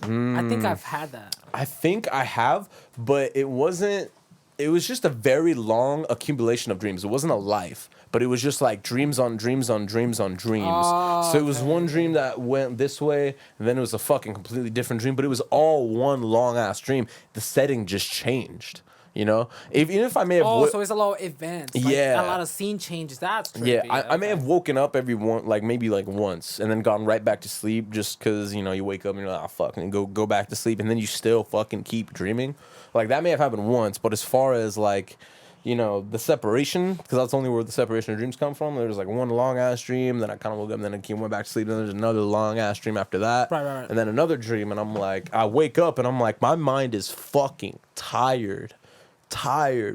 I think I've had that. I think I have, but it wasn't. It was just a very long accumulation of dreams. It wasn't a life, but it was just like dreams on dreams on dreams on dreams. So it was one dream that went this way, and then it was a fucking completely different dream, but it was all one long ass dream. The setting just changed. Even if I may have. So it's a lot of events. Like Yeah. A lot of scene changes. That's trippy. Yeah, I may have woken up maybe once, and then gone right back to sleep just because, you wake up and you're like, oh, fuck, and go back to sleep, and then you still fucking keep dreaming. Like, that may have happened once, but as far as, like, the separation, because that's only where the separation of dreams come from, there's, like, one long-ass dream, then I kind of woke up, and then I went back to sleep, and then there's another long-ass dream after that. Right. And then another dream, and I'm like, I wake up, and I'm like, my mind is fucking tired,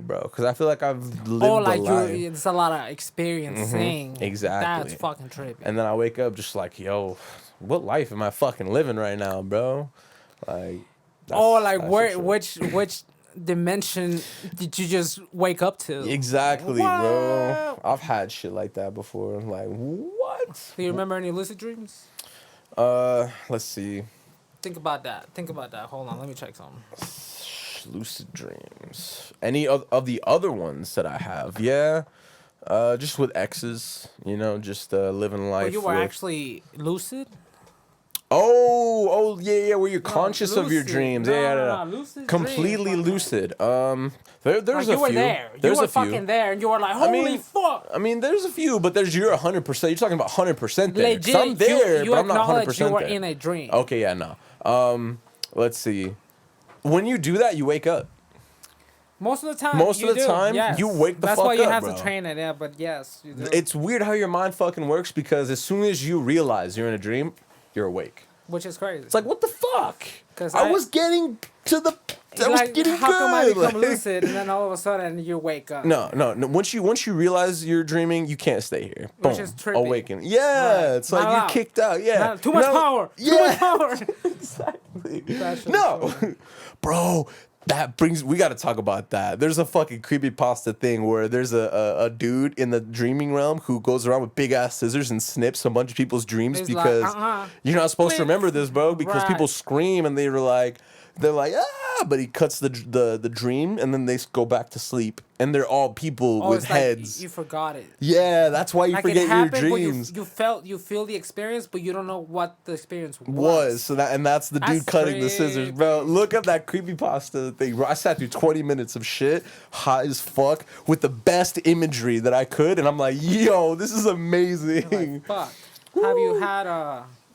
bro, because I feel like I've lived a life. It's a lot of experiencing. Exactly. That's fucking trippy. And then I wake up just like, yo, what life am I fucking living right now, bro? Like, which dimension did you just wake up to? Exactly, bro. What? I've had shit like that before. Like, what? Do you remember any lucid dreams? Let's see. Think about that. Hold on, let me check something. Lucid dreams. Any of the other ones that I have? Yeah. Just with exes, just living life. You were actually lucid? Oh, yeah, where you're conscious of your lucid. dreams. No, lucid completely dreams, lucid. There's like a you were few. there. There's you were a few. fucking there, and you were like, "Holy fuck!" I mean, there's a few, but you're 100%. You're talking about 100% there. 'Cause Legit, I'm there, you but I'm not acknowledge 100% you were there. in a dream. Okay, yeah, no. Let's see. When you do that, you wake up. Most of the time, yes. You wake the That's fuck why you up, have bro. to train it, yeah. But yes, you do. It's weird how your mind fucking works because as soon as you realize you're in a dream, you're awake. Which is crazy. It's like, what the fuck? 'Cause I was getting to the. I was getting how come I good. become lucid and then all of a sudden you wake up? No. Once you realize you're dreaming, you can't stay here. Boom. Which is trippy. Awaken. Yeah, Right. it's like Not you're allowed. kicked out. Yeah. Too much power. Yeah. Too much power. Exactly. That shit is No, bro. We got to talk about that. There's a fucking creepypasta thing where there's a dude in the dreaming realm who goes around with big ass scissors and snips a bunch of people's dreams He's because like, you're not supposed to Click. remember this, bro, because Right. people scream and they're like, ah, but he cuts the dream and then they go back to sleep and they're all people Oh, with it's heads. like you forgot it. Yeah, that's why you Like forget it your happened, dreams. but you feel the experience, but you don't know what the experience was. So that's the dude That's cutting the scissors, bro. creepy. Look up that creepypasta thing, bro. I sat through 20 minutes of shit, high as fuck, with the best imagery that I could, and I'm like, yo, this is amazing. Like, fuck. Have you had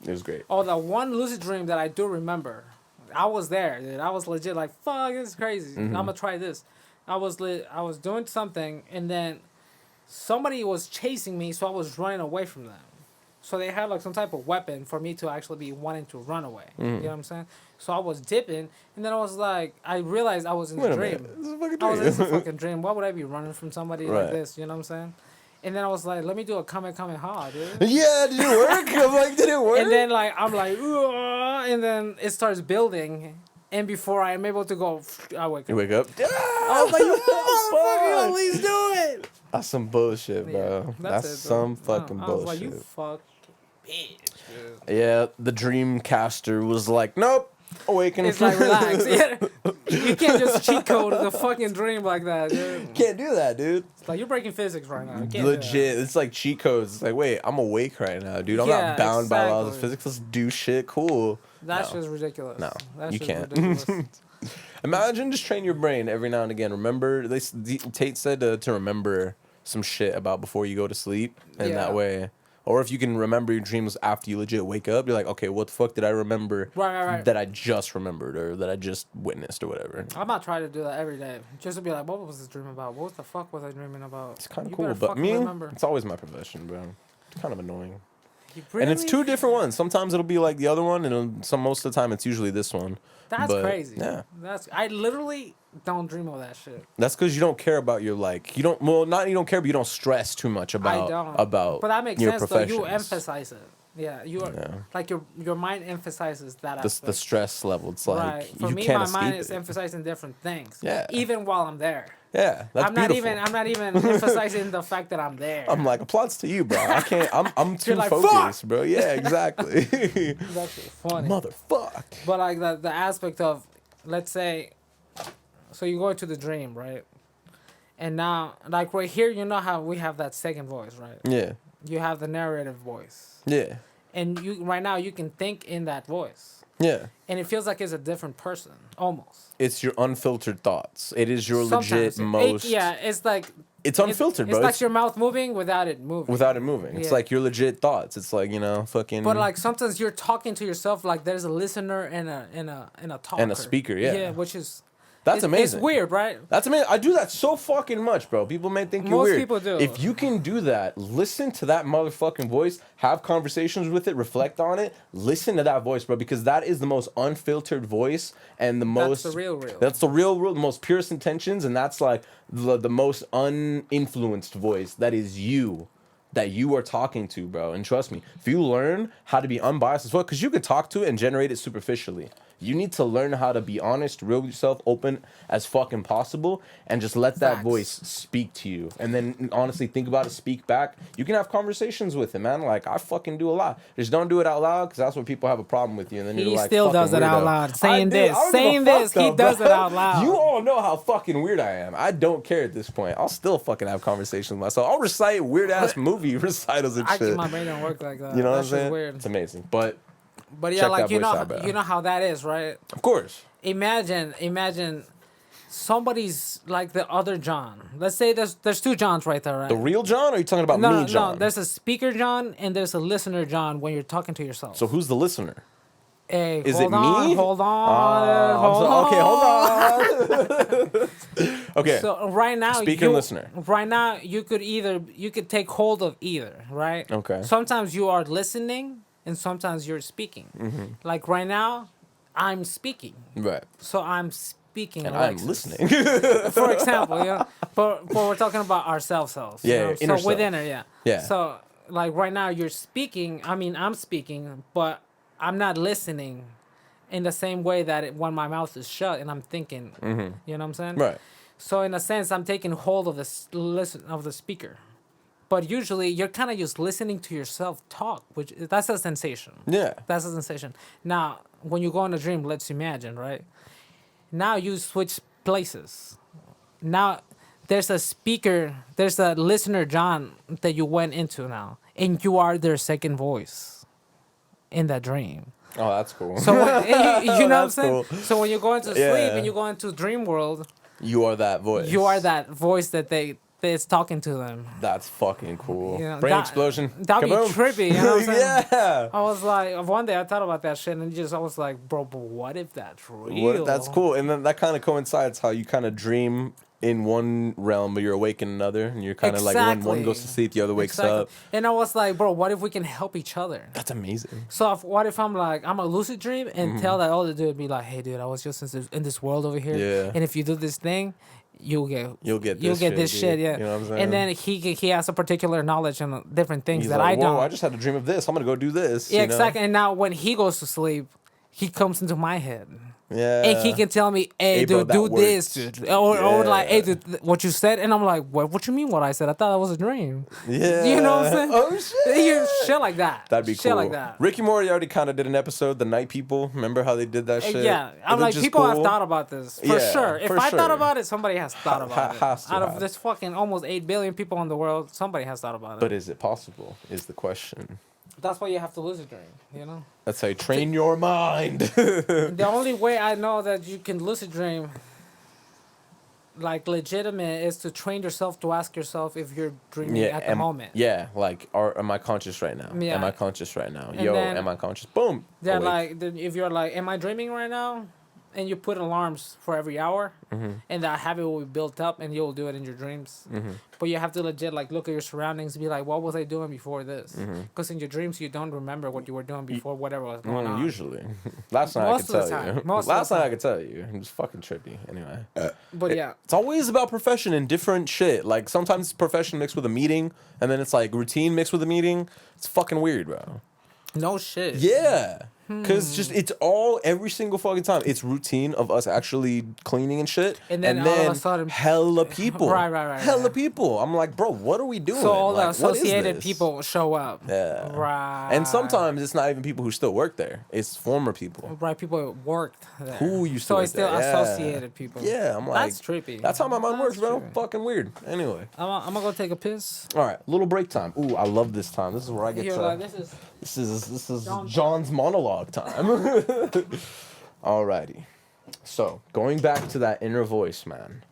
It was great. Oh, the one lucid dream that I do remember. I was there, dude. I was legit like, fuck, this is crazy. I'm gonna try this. I was doing something, and then somebody was chasing me, so I was running away from them. So they had like some type of weapon for me to actually be wanting to run away. You know what I'm saying? So I was dipping, and then I was like, I realized I was in a dream. This is a fucking I was dream. in a fucking dream. Why would I be running from somebody Right. like this? You know what I'm saying? And then I was like, let me do a Kamehameha, dude. Yeah, did it work? I'm like, did it work? And then like I'm like, "Ugh," and then it starts building, and before I am able to go, I wake You up. wake up. I was like, "Motherfucker, Fuck. please do it." That's some bullshit, bro. Yeah, That's it, bro. some fucking I bullshit. was like, you fuck bitch. Dude. Yeah, the Dreamcaster was like, nope, awaken. It's like relax. Yeah. You can't just cheat code the fucking dream like that, dude. Can't do that, dude. It's like you're breaking physics right now. You can't do Legit, it's like cheat codes. It's like, wait, I'm awake right now, dude. I'm Yeah, not bound by laws of exactly. physics. Let's do shit. Cool. that. That's No. just ridiculous. No, That's you just can't. ridiculous. Imagine just train your brain every now and again. Remember, Tate said to remember some shit about before you go to sleep, and Yeah. that way, or if you can remember your dreams after you legit wake up, you're like, okay, what the fuck did I remember Right. that I just remembered or that I just witnessed or whatever. I'm not trying to do that every day. Just to be like, what was this dream about? What the fuck was I dreaming about? It's kind of You cool, better but fucking me, remember. it's always my profession, bro. It's kind of annoying. Really? And it's two different ones. Sometimes it'll be like the other one, and most of the time it's usually this one. That's But, crazy. Yeah. I literally don't dream of that shit. That's because you don't care about your you don't care, but you don't stress too much about I don't. about But that makes your sense though. You professions. emphasize it. Yeah, you are Yeah. like your mind emphasizes that the aspect. stress level. It's like Right. For you me, can't my escape mind it. is emphasizing different things. Yeah. Even while I'm there. Yeah, that's I'm not beautiful. I'm not even emphasizing the fact that I'm there. I'm like, applause to you, bro. I can't. I'm too like, focused, bro. Yeah, exactly. That's funny. Motherfuck. But like the aspect of, let's say, so you go into the dream, right? And now, like right here, you know how we have that second voice, right? Yeah. You have the narrative voice, Yeah. and you right now you can think in that voice, Yeah. and it feels like it's a different person, almost. It's your unfiltered thoughts. It is your legit Sometimes most. yeah, it's like It's unfiltered, it's bro. like your mouth moving without it moving. Without it moving. It's Yeah. like your legit thoughts. It's like, fucking. But like sometimes you're talking to yourself like there's a listener and a talker. And a speaker, yeah. Yeah, which is That's amazing. It's weird, right? That's amazing. I do that so fucking much, bro. People may think you're Most weird. people do. If you can do that, listen to that motherfucking voice, have conversations with it, reflect on it, listen to that voice, bro, because that is the most unfiltered voice and the most. That's the real. That's the real, the most purest intentions, and that's like the most uninfluenced voice. That is you. That you are talking to, bro. And trust me, if you learn how to be unbiased as well, because you could talk to it and generate it superficially. You need to learn how to be honest, real with yourself, open as fucking possible, and just let that Facts. voice speak to you. And then honestly think about it, speak back. You can have conversations with it, man. Like, I fucking do a lot. Just don't do it out loud, because that's what people have a problem with you. And then He you're like, still fucking does it out weirdo. loud. I Saying do. this, I don't saying give a fuck, this, he though, does bro. it out loud. You all know how fucking weird I am. I don't care at this point. I'll still fucking have conversations with myself. I'll recite weird ass movie recitals and shit. My brain don't work like that. You know what I'm That's just saying? weird. It's amazing. But But yeah, check like that voice out, bro. you know how that is, right? of course. Imagine somebody's like the other John. Let's say there's two Johns right there, right? The real John, or are you talking about me, John? No, there's a speaker John and there's a listener John when you're talking to yourself. So who's the listener? Hey, Is hold it on, me? Hold on, Okay, hold on. Okay. So right now, Speaker and listener. Right now, you could take hold of either, right? Okay. Sometimes you are listening, and sometimes you're speaking. Mm-hmm. Like right now, I'm speaking, Right. so I'm speaking. And Alexis. I'm listening. For example, but we're talking about ourselves. Yeah, inner so within self. it, yeah. Yeah. So like right now, you're speaking. I mean, I'm speaking, but I'm not listening, in the same way that when my mouth is shut and I'm thinking. You know what I'm saying? Right. So in a sense, I'm taking hold of the speaker. But usually, you're kind of just listening to yourself talk, which that's a sensation. Yeah. That's a sensation. Now, when you go in a dream, let's imagine, right? Now you switch places. Now there's a speaker, there's a listener, John, that you went into now, and you are their second voice in that dream. Oh, that's cool. So you know what I'm That's saying? cool. So when you go into sleep Yeah. and you go into dream world, You are that voice. you are that voice that's talking to them. That's fucking cool. You know, Brain that- explosion. That'd be Kaboom. trippy. You know what I'm saying? Yeah. I was like, one day I thought about that shit, and I was like, bro, but what if that's real? That's cool. And then that kind of coincides how you kind of dream in one realm, but you're awake in another. And you're kind of like, when one goes to sleep, the other wakes up. And I was like, bro, what if we can help each other? That's amazing. So what if I'm like, I'm a lucid dream and tell that other dude, be like, hey, dude, I was just in this world over here. Yeah. And if you do this thing, you'll get this shit, dude. yeah. You know what I'm saying? And then he has a particular knowledge on different things He's that like, I don't. Whoa, I just had a dream of this. I'm gonna go do this. Yeah, you know? exactly. And now when he goes to sleep, he comes into my head. Yeah. And he can tell me, hey, Hey, bro, dude, that do works. this, dude. Or like, hey, Yeah. dude, what you said. And I'm like, what you mean what I said? I thought that was a dream. Yeah. You know what I'm saying? Oh shit. Shit like that. That'd be shit cool. like that. Ricky Moriarty kind of did an episode, The Night People. Remember how they did that shit? Yeah, I'm Isn't like, just people have cool? thought about this for Yeah, sure. If for I thought sure. about it, somebody has thought about it. has to Out of have. this fucking almost 8 billion people in the world, somebody has thought about it. But is it possible? Is the question. That's why you have to lucid dream. You know. Let's say train your mind. The only way I know that you can lucid dream, like legitimate, is to train yourself to ask yourself if you're dreaming at the moment. Yeah, like, am I conscious right now? Yeah. Am I conscious right now? And Yo, then- am I conscious? Boom. Yeah, awake. like if you're like, am I dreaming right now? And you put alarms for every hour, and that habit will be built up, and you'll do it in your dreams. But you have to legit like look at your surroundings, and be like, what was I doing before this? Because in your dreams you don't remember what you were doing before whatever was going on. Usually. Last night Most I of could the tell time. you. Most of Last the night I time. could tell you. It was fucking trippy. Anyway. But yeah, It's always about profession and different shit. Like, sometimes it's profession mixed with a meeting, and then it's like routine mixed with a meeting. It's fucking weird, bro. no shit. Yeah. Because just, it's all, every single fucking time. It's routine of us actually cleaning and shit. And then all of a sudden- hella people. Right. Hella people. I'm like, bro, what are we doing? So all Like, the what is associated this? people show up. Yeah. Right. And sometimes it's not even people who still work there. It's former people. Right, people worked there. Who used to So work it's still there, yeah. associated people. Yeah, I'm like, That's trippy. That's how my mind works, That's bro. trippy. Fucking weird. Anyway. I'm gonna go take a piss. All right, little break time. Ooh, I love this time. This is where I get You're to. like, this is This is John- John's monologue time. Alrighty. So, going back to that inner voice, man.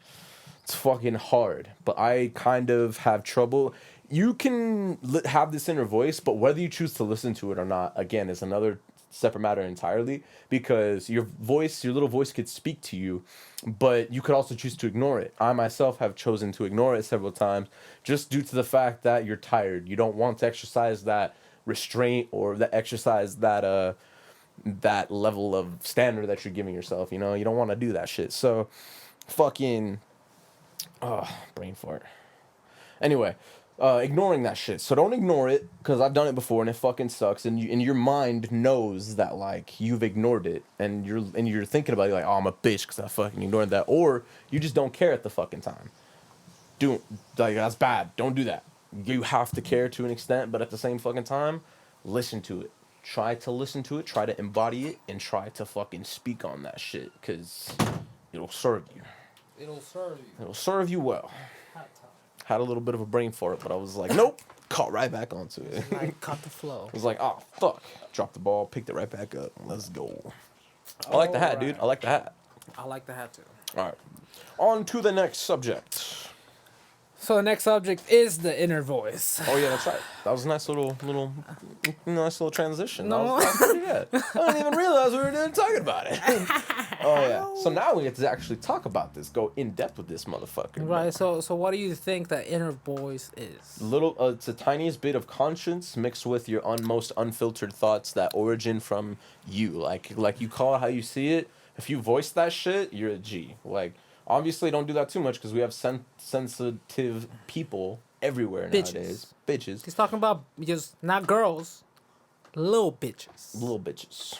It's fucking hard, but I kind of have trouble. You can have this inner voice, but whether you choose to listen to it or not, again, is another separate matter entirely, because your little voice could speak to you, but you could also choose to ignore it. I myself have chosen to ignore it several times, just due to the fact that you're tired. You don't want to exercise that restraint or that level of standard that you're giving yourself. You know, you don't want to do that shit. So, fucking, brain fart. Anyway, ignoring that shit. So don't ignore it, because I've done it before and it fucking sucks. And your mind knows that, like, you've ignored it, and you're thinking about it like, oh, I'm a bitch because I fucking ignored that, or you just don't care at the fucking time. That's bad. Don't do that. You have to care to an extent, but at the same fucking time, listen to it. Try to listen to it. Try to embody it, and try to fucking speak on that shit, because it'll serve you. It'll serve you. It'll serve you well. Had a little bit of a brain fart, but I was like, nope. Caught right back onto it. Like, cut the flow. I was like, oh, fuck. Dropped the ball, picked it right back up. Let's go. I like the hat, dude. I like the hat. I like the hat too. All right. On to the next subject. So the next subject is the inner voice. Oh, yeah, that's right. That was a nice little transition. No. That was pretty good. I didn't even realize we were talking about it. Oh, yeah. So now we get to actually talk about this. Go in depth with this motherfucker. Right. So what do you think the inner voice is? It's the tiniest bit of conscience mixed with your most unfiltered thoughts that origin from you. Like you call it how you see it. If you voice that shit, you're a G. Like, obviously don't do that too much, because we have sensitive people everywhere nowadays. Bitches. He's talking about just not girls, little bitches. Little bitches.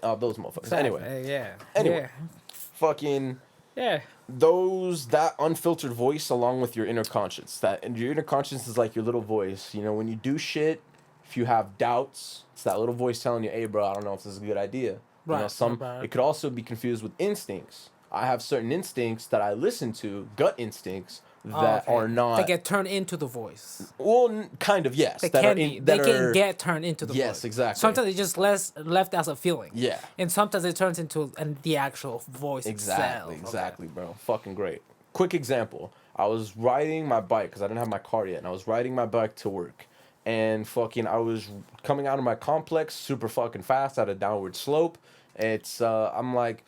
Oh, those motherfuckers. Exactly. Anyway, Yeah. Anyway. fucking Yeah. that unfiltered voice along with your inner conscience. And your inner conscience is like your little voice. You know, when you do shit, if you have doubts, it's that little voice telling you, "Hey, bro, I don't know if this is a good idea." You know, Right. it could also be confused with instincts. I have certain instincts that I listen to, gut instincts that are not. They get turned into the voice. Well, kind of, yes. They that can are be. in, They that can are, get turned into the voice. Yes, exactly. Sometimes it's just left as a feeling. Yeah. And sometimes it turns into the actual voice Exactly, itself. exactly, bro. Fucking great. Quick example. I was riding my bike because I didn't have my car yet, and I was riding my bike to work. And fucking, I was coming out of my complex super fucking fast at a downward slope. I'm like,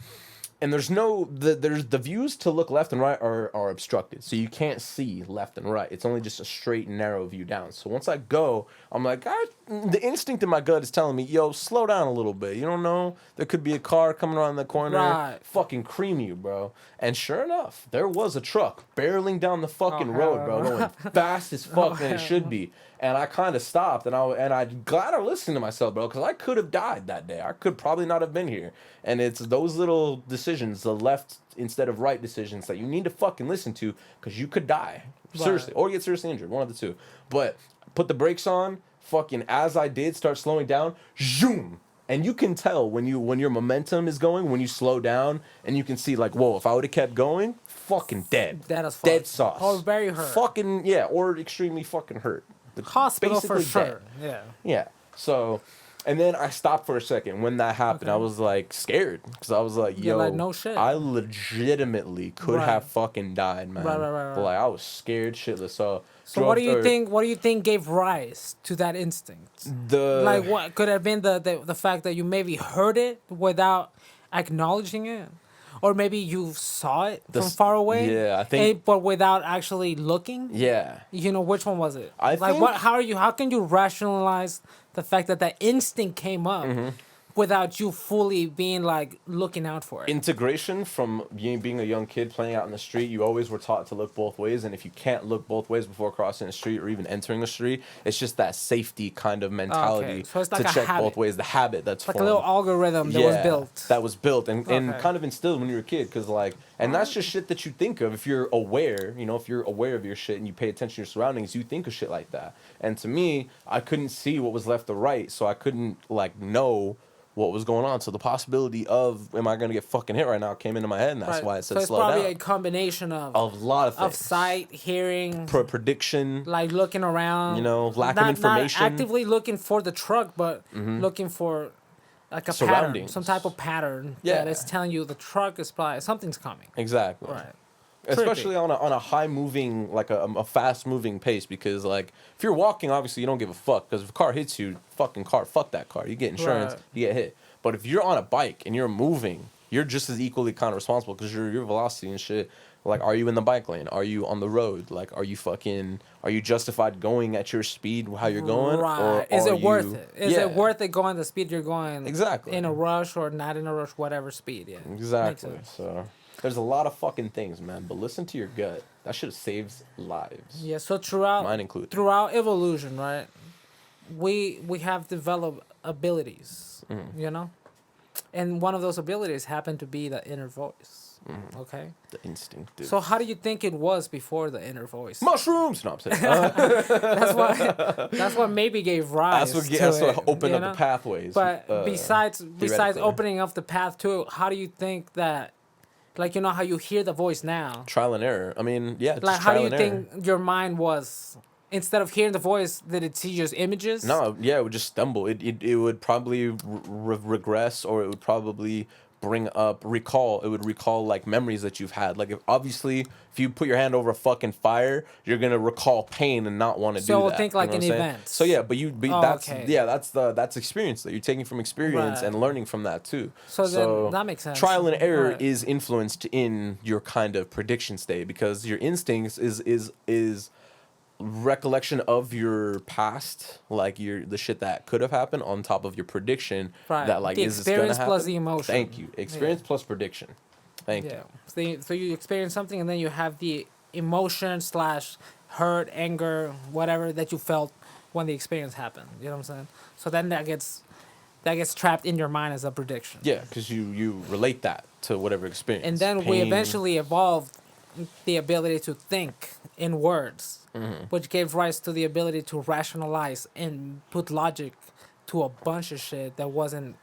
and there's the views to look left and right are obstructed, so you can't see left and right. It's only just a straight narrow view down. So once I go, I'm like, the instinct in my gut is telling me, yo, slow down a little bit. You don't know, there could be a car coming around the corner, Right. fucking cream you, bro. And sure enough, there was a truck barreling down the fucking road, bro, going fast as fuck than it should be. And I kind of stopped, and I'm glad I listened to myself, bro, because I could have died that day. I could probably not have been here. And it's those little decisions, the left instead of right decisions, that you need to fucking listen to, because you could die. Seriously. Or get seriously injured. One of the two. But put the brakes on, fucking, as I did, start slowing down, zoom. And you can tell when your momentum is going, when you slow down, and you can see, like, whoa, if I would have kept going, fucking dead. Dead as fuck. Dead sauce. Or very hurt. Fucking, yeah, or extremely fucking hurt. Hospital for Basically sure. dead. Yeah. Yeah. So, and then I stopped for a second. When that happened, I was like scared because I was like, yo, like, no shit. I legitimately could Right. have fucking died, man. Right. But like, I was scared shitless. So What do you think? What do you think gave rise to that instinct? Like, what could have been the fact that you maybe heard it without acknowledging it, or maybe you saw it from far away? Yeah, I think. but without actually looking. Yeah. You know, which one was it? I like, think- what? How can you rationalize the fact that that instinct came up without you fully being like looking out for it? Integration from being a young kid playing out in the street, you always were taught to look both ways, and if you can't look both ways before crossing the street or even entering a street, it's just that safety kind of mentality So it's like to a check habit. both ways. The habit that's like a formed. little algorithm that was built. That was built and Okay. kind of instilled when you were a kid, because like, and that's just shit that you think of if you're aware. You know, if you're aware of your shit and you pay attention to your surroundings, you think of shit like that. And to me, I couldn't see what was left or right, so I couldn't like know what was going on. So the possibility of, am I gonna get fucking hit right now, came into my head, and that's why it said so it's slow probably down. a combination of A lot of things. of sight, hearing, Prediction. like looking around. You know, lack of information. Not actively looking for the truck, but looking for like a pattern, Surroundings. some type of pattern Yeah. that is telling you the truck is probably something's coming. Exactly. Right. Especially on a high moving, like a fast moving pace, because like if you're walking, obviously you don't give a fuck, because if a car hits you, fuck that car. You get insurance, Right. you get hit. But if you're on a bike and you're moving, you're just as equally kind of responsible, because your velocity and shit. Like, are you in the bike lane? Are you on the road? Like, are you justified going at your speed how you're going? Right. Or Is are it worth you- it? Is Yeah, it worth it going the speed you're going? Exactly. In a rush or not in a rush, whatever speed. Yeah. Makes Exactly. sense. So there's a lot of fucking things, man. But listen to your gut. That shit saves lives. Yeah. So throughout Mine included. throughout evolution, right? We have developed abilities. Mm-hmm. You know, and one of those abilities happened to be the inner voice. Mm-hmm. Okay. The instinct. Dude. So how do you think it was before the inner voice? Mushrooms. No, I'm saying. That's what maybe gave rise. That's what opened you up know? the pathways. But besides theoretically. opening up the path to it, how do you think that, like, you know how you hear the voice now? Trial and error. I mean, yeah. Like, Just how do trial you and error. think your mind was? Instead of hearing the voice, did it see just images? No, yeah, it would just stumble. It would probably regress, or it would probably recall. It would recall like memories that you've had. Like, if you put your hand over a fucking fire, you're gonna recall pain and not want to do that. So think like you know an what I'm saying? event. So yeah, that's okay. that's experience that you're taking from experience Right. and learning from that too. So then that makes sense. Trial and error Right. is influenced in your kind of prediction state, because your instincts is recollection of your past, like the shit that could have happened, on top of your prediction. Right. That like The is this gonna experience happen? plus the emotion. Thank you. Experience plus prediction. Thank Yeah. you. So you experience something, and then you have the emotion / hurt, anger, whatever that you felt when the experience happened. You know what I'm saying? So then that gets trapped in your mind as a prediction. Yeah, because you relate that to whatever experience. And then we eventually evolved the ability to think in words, which gave rise to the ability to rationalize and put logic to a bunch of shit that wasn't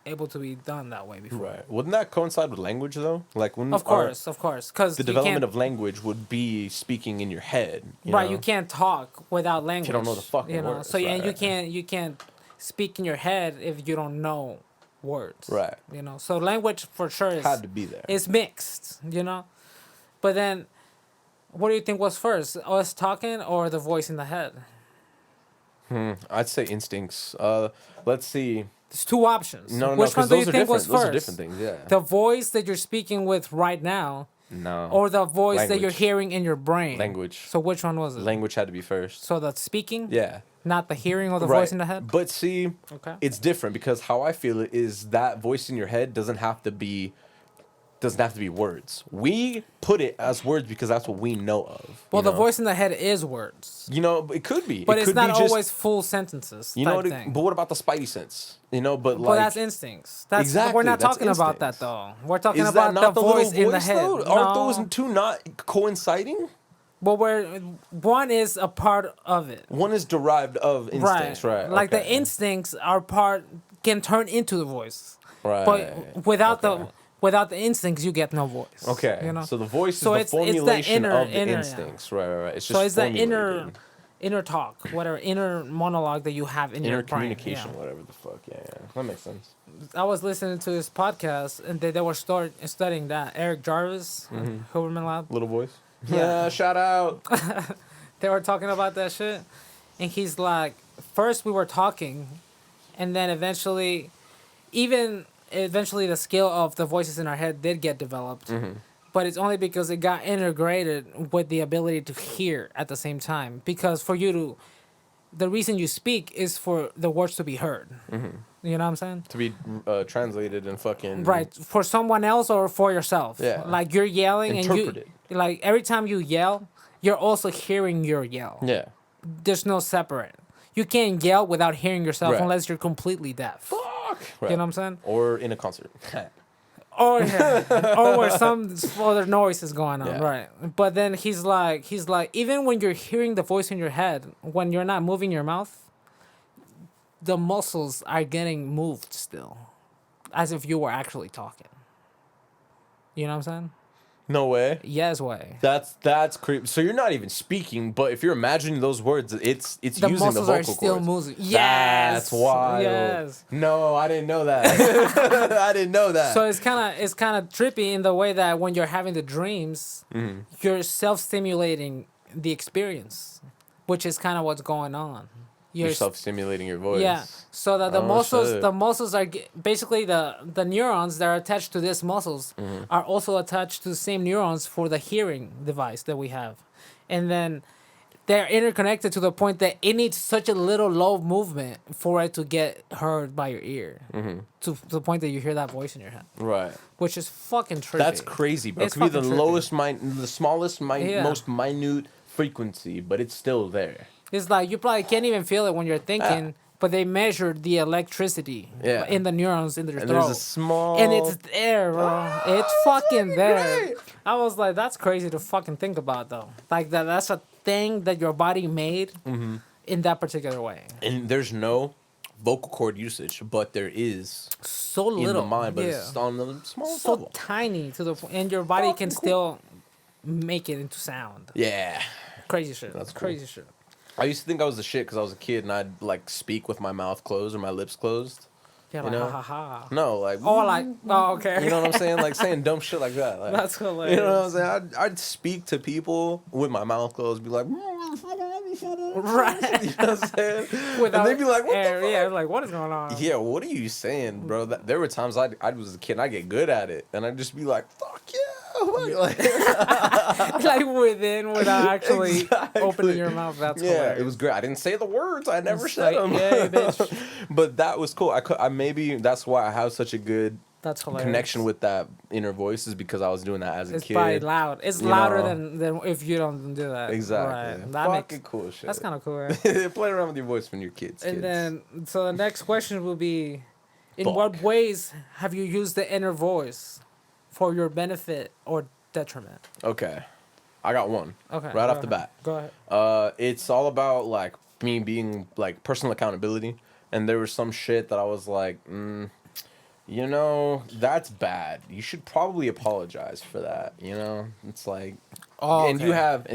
able to be done that way before. Right. Wouldn't that coincide with language though? Like when Of course, because the development of language would be speaking in your head. You right, know? you can't talk without language. You don't know the fucking words. So and right. you can't speak in your head if you don't know words. Right. So language for sure had to be there. It's mixed. But then, what do you think was first, us talking or the voice in the head? I'd say instincts. Let's see. There's two options. No, Which one do you think was Those first? are different things. Yeah. The voice that you're speaking with right now, No. or the voice that you're Language. hearing in your brain. Language. So which one was it? Language had to be first. So the speaking. Yeah. Not the hearing or the Right. voice in the head. But see, Okay. it's different because how I feel it is that voice in your head doesn't have to be words. We put it as words because that's what we know of. Well, the voice in the head is words. It could be. But it it's could not be just, always full sentences. But what about the spidey sense? But Well, like that's instincts. We're Exactly, not that's talking about that instincts. though. We're talking is about that not the the voice little in the voice head. though? Aren't those two not coinciding? Well, one is a part of it. One is derived of instincts, right? Like okay. the instincts are can turn into the voice. Right. But without the instincts, you get no voice. Okay. So the voice So is the it's the formulation of the inner, yeah. instincts. Right. It's just So it's the formulated. inner talk, whatever inner monologue that you have in Inner your brain. communication, whatever the fuck. Yeah. That makes sense. I was listening to this podcast and they were studying that. Eric Jarvis, Huberman Lab. Little voice. Yeah. Shout out. They were talking about that shit. And he's like, first we were talking, and then eventually the skill of the voices in our head did get developed. But it's only because it got integrated with the ability to hear at the same time. Because the reason you speak is for the words to be heard. You know what I'm saying? To be translated and fucking Right. For someone else or for yourself. Yeah. Like you're yelling Interpreted. and like every time you yell, you're also hearing your yell. Yeah. There's no separate. You can't yell without hearing yourself Right. unless you're completely deaf. Fuck. Right. You know what I'm saying? Or in a concert. Or where some other noise is going on, Yeah. right? But then he's like, even when you're hearing the voice in your head, when you're not moving your mouth, the muscles are getting moved still, as if you were actually talking. You know what I'm saying? No way. Yes way. That's creepy. So you're not even speaking, but if you're imagining those words, it's The using the muscles vocal are still cords. moving. Yes. That's wild. Yes. No, I didn't know that. I didn't know that. So it's kind of trippy in the way that when you're having the dreams, you're self-stimulating the experience, which is kind of what's going on. You're self-stimulating your voice. Yeah. So that Oh, shit. the muscles are basically the neurons that are attached to these muscles are also attached to the same neurons for the hearing device that we have, and then they're interconnected to the point that it needs such a little low movement for it to get heard by your ear, to the point that you hear that voice in your head, Right. which is fucking trippy. That's crazy, bro. It It's could be the fucking trippy. lowest, the smallest, Yeah. most minute frequency, but it's still there. It's like you probably can't even feel it when you're thinking, but they measured the electricity in the neurons in their And throat. there's a small... And it's there, bro. It's fucking fucking there. great. I was like, that's crazy to fucking think about, though. Like, that's a thing that your body made in that particular way. And there's no vocal cord usage, but there is So in little. the mind, but yeah. it's on the small So level. tiny to the point. And your body can still make it into sound. Yeah. Crazy shit. That's cool. Crazy shit. I used to think I was the shit because I was a kid and I'd like speak with my mouth closed or my lips closed. Yeah, You like, know? ha ha ha. No, like... Okay. You know what I'm saying? Like saying dumb shit like that. Like, That's hilarious. you know what I'm saying? I'd speak to people with my mouth closed, be like... Right. You know what I'm saying? Without and they'd be like, what air, the fuck? yeah, like, what is going on? Yeah, what are you saying, bro? There were times I was a kid and I get good at it. And I'd just be like, fuck yeah. Like, Like without actually Exactly. opening your mouth. That's yeah, hilarious. it was great. I didn't say the words. I never It's said like, them. "Yay, bitch." But that was cool. I maybe that's why I have such a good That's hilarious. connection with that inner voice is because I was doing that as a It's kid. probably loud. It's You louder know. than if you don't do that. Exactly. Right. That Fucking makes cool shit. that's kind of cool. Play around with your voice when you're kids. And then, so the next question will be, In what Fuck. ways have you used the inner voice for your benefit or detriment? Okay. I got one. Okay. Right go off the ahead. bat. Go ahead. It's all about like me being like personal accountability. And there was some shit that I was like, that's bad. You should probably apologize for that. It's like, Oh, and okay.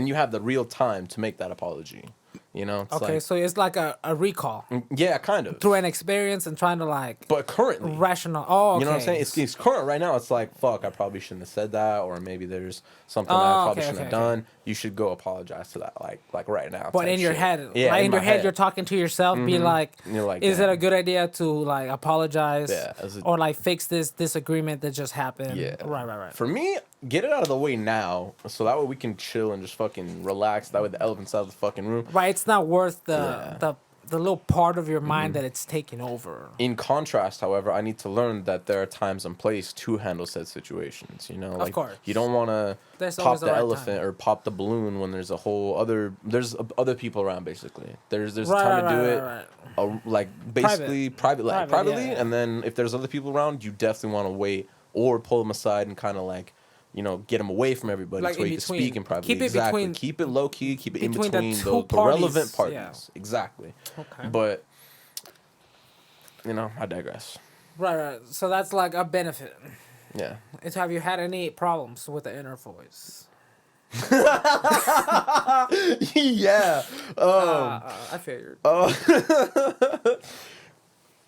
you have the real time to make that apology. It's Okay, like, so it's like a recall yeah, kind of. through an experience and trying to like But currently, rational. Oh, okay. you know what I'm saying? It's current right now. It's like, fuck, I probably shouldn't have said that, or maybe there's something I Oh, probably okay, shouldn't okay, have okay. done. You should go apologize to that, like right now. But type in your shit. head, Yeah, like in my your head, you're talking to yourself, be like, And you're like, is it damn. a good idea to like apologize Yeah, or like fix this disagreement that just happened? Yeah. Right. For me, get it out of the way now, so that way we can chill and just fucking relax. That way the elephant's out of the fucking room. Right, it's not worth Yeah. the little part of your mind that it's taking over. In contrast, however, I need to learn that there are times and place to handle said situations. Like course. you don't want to There's pop always the the right elephant time. or pop the balloon when there's other people around. Basically, there's Right, time to do it. right. Like basically Private, privately, yeah. and then if there's other people around, you definitely want to wait or pull them aside and kind of like. Get them away from everybody Like so in you can between. speak in private. Keep it exactly. between- Keep it low key. Keep it in between the between two the relevant parties, yeah. parties. Exactly. Okay. But I digress. Right. So that's like a benefit. Yeah. It's have you had any problems with the inner voice? Yeah. I figured.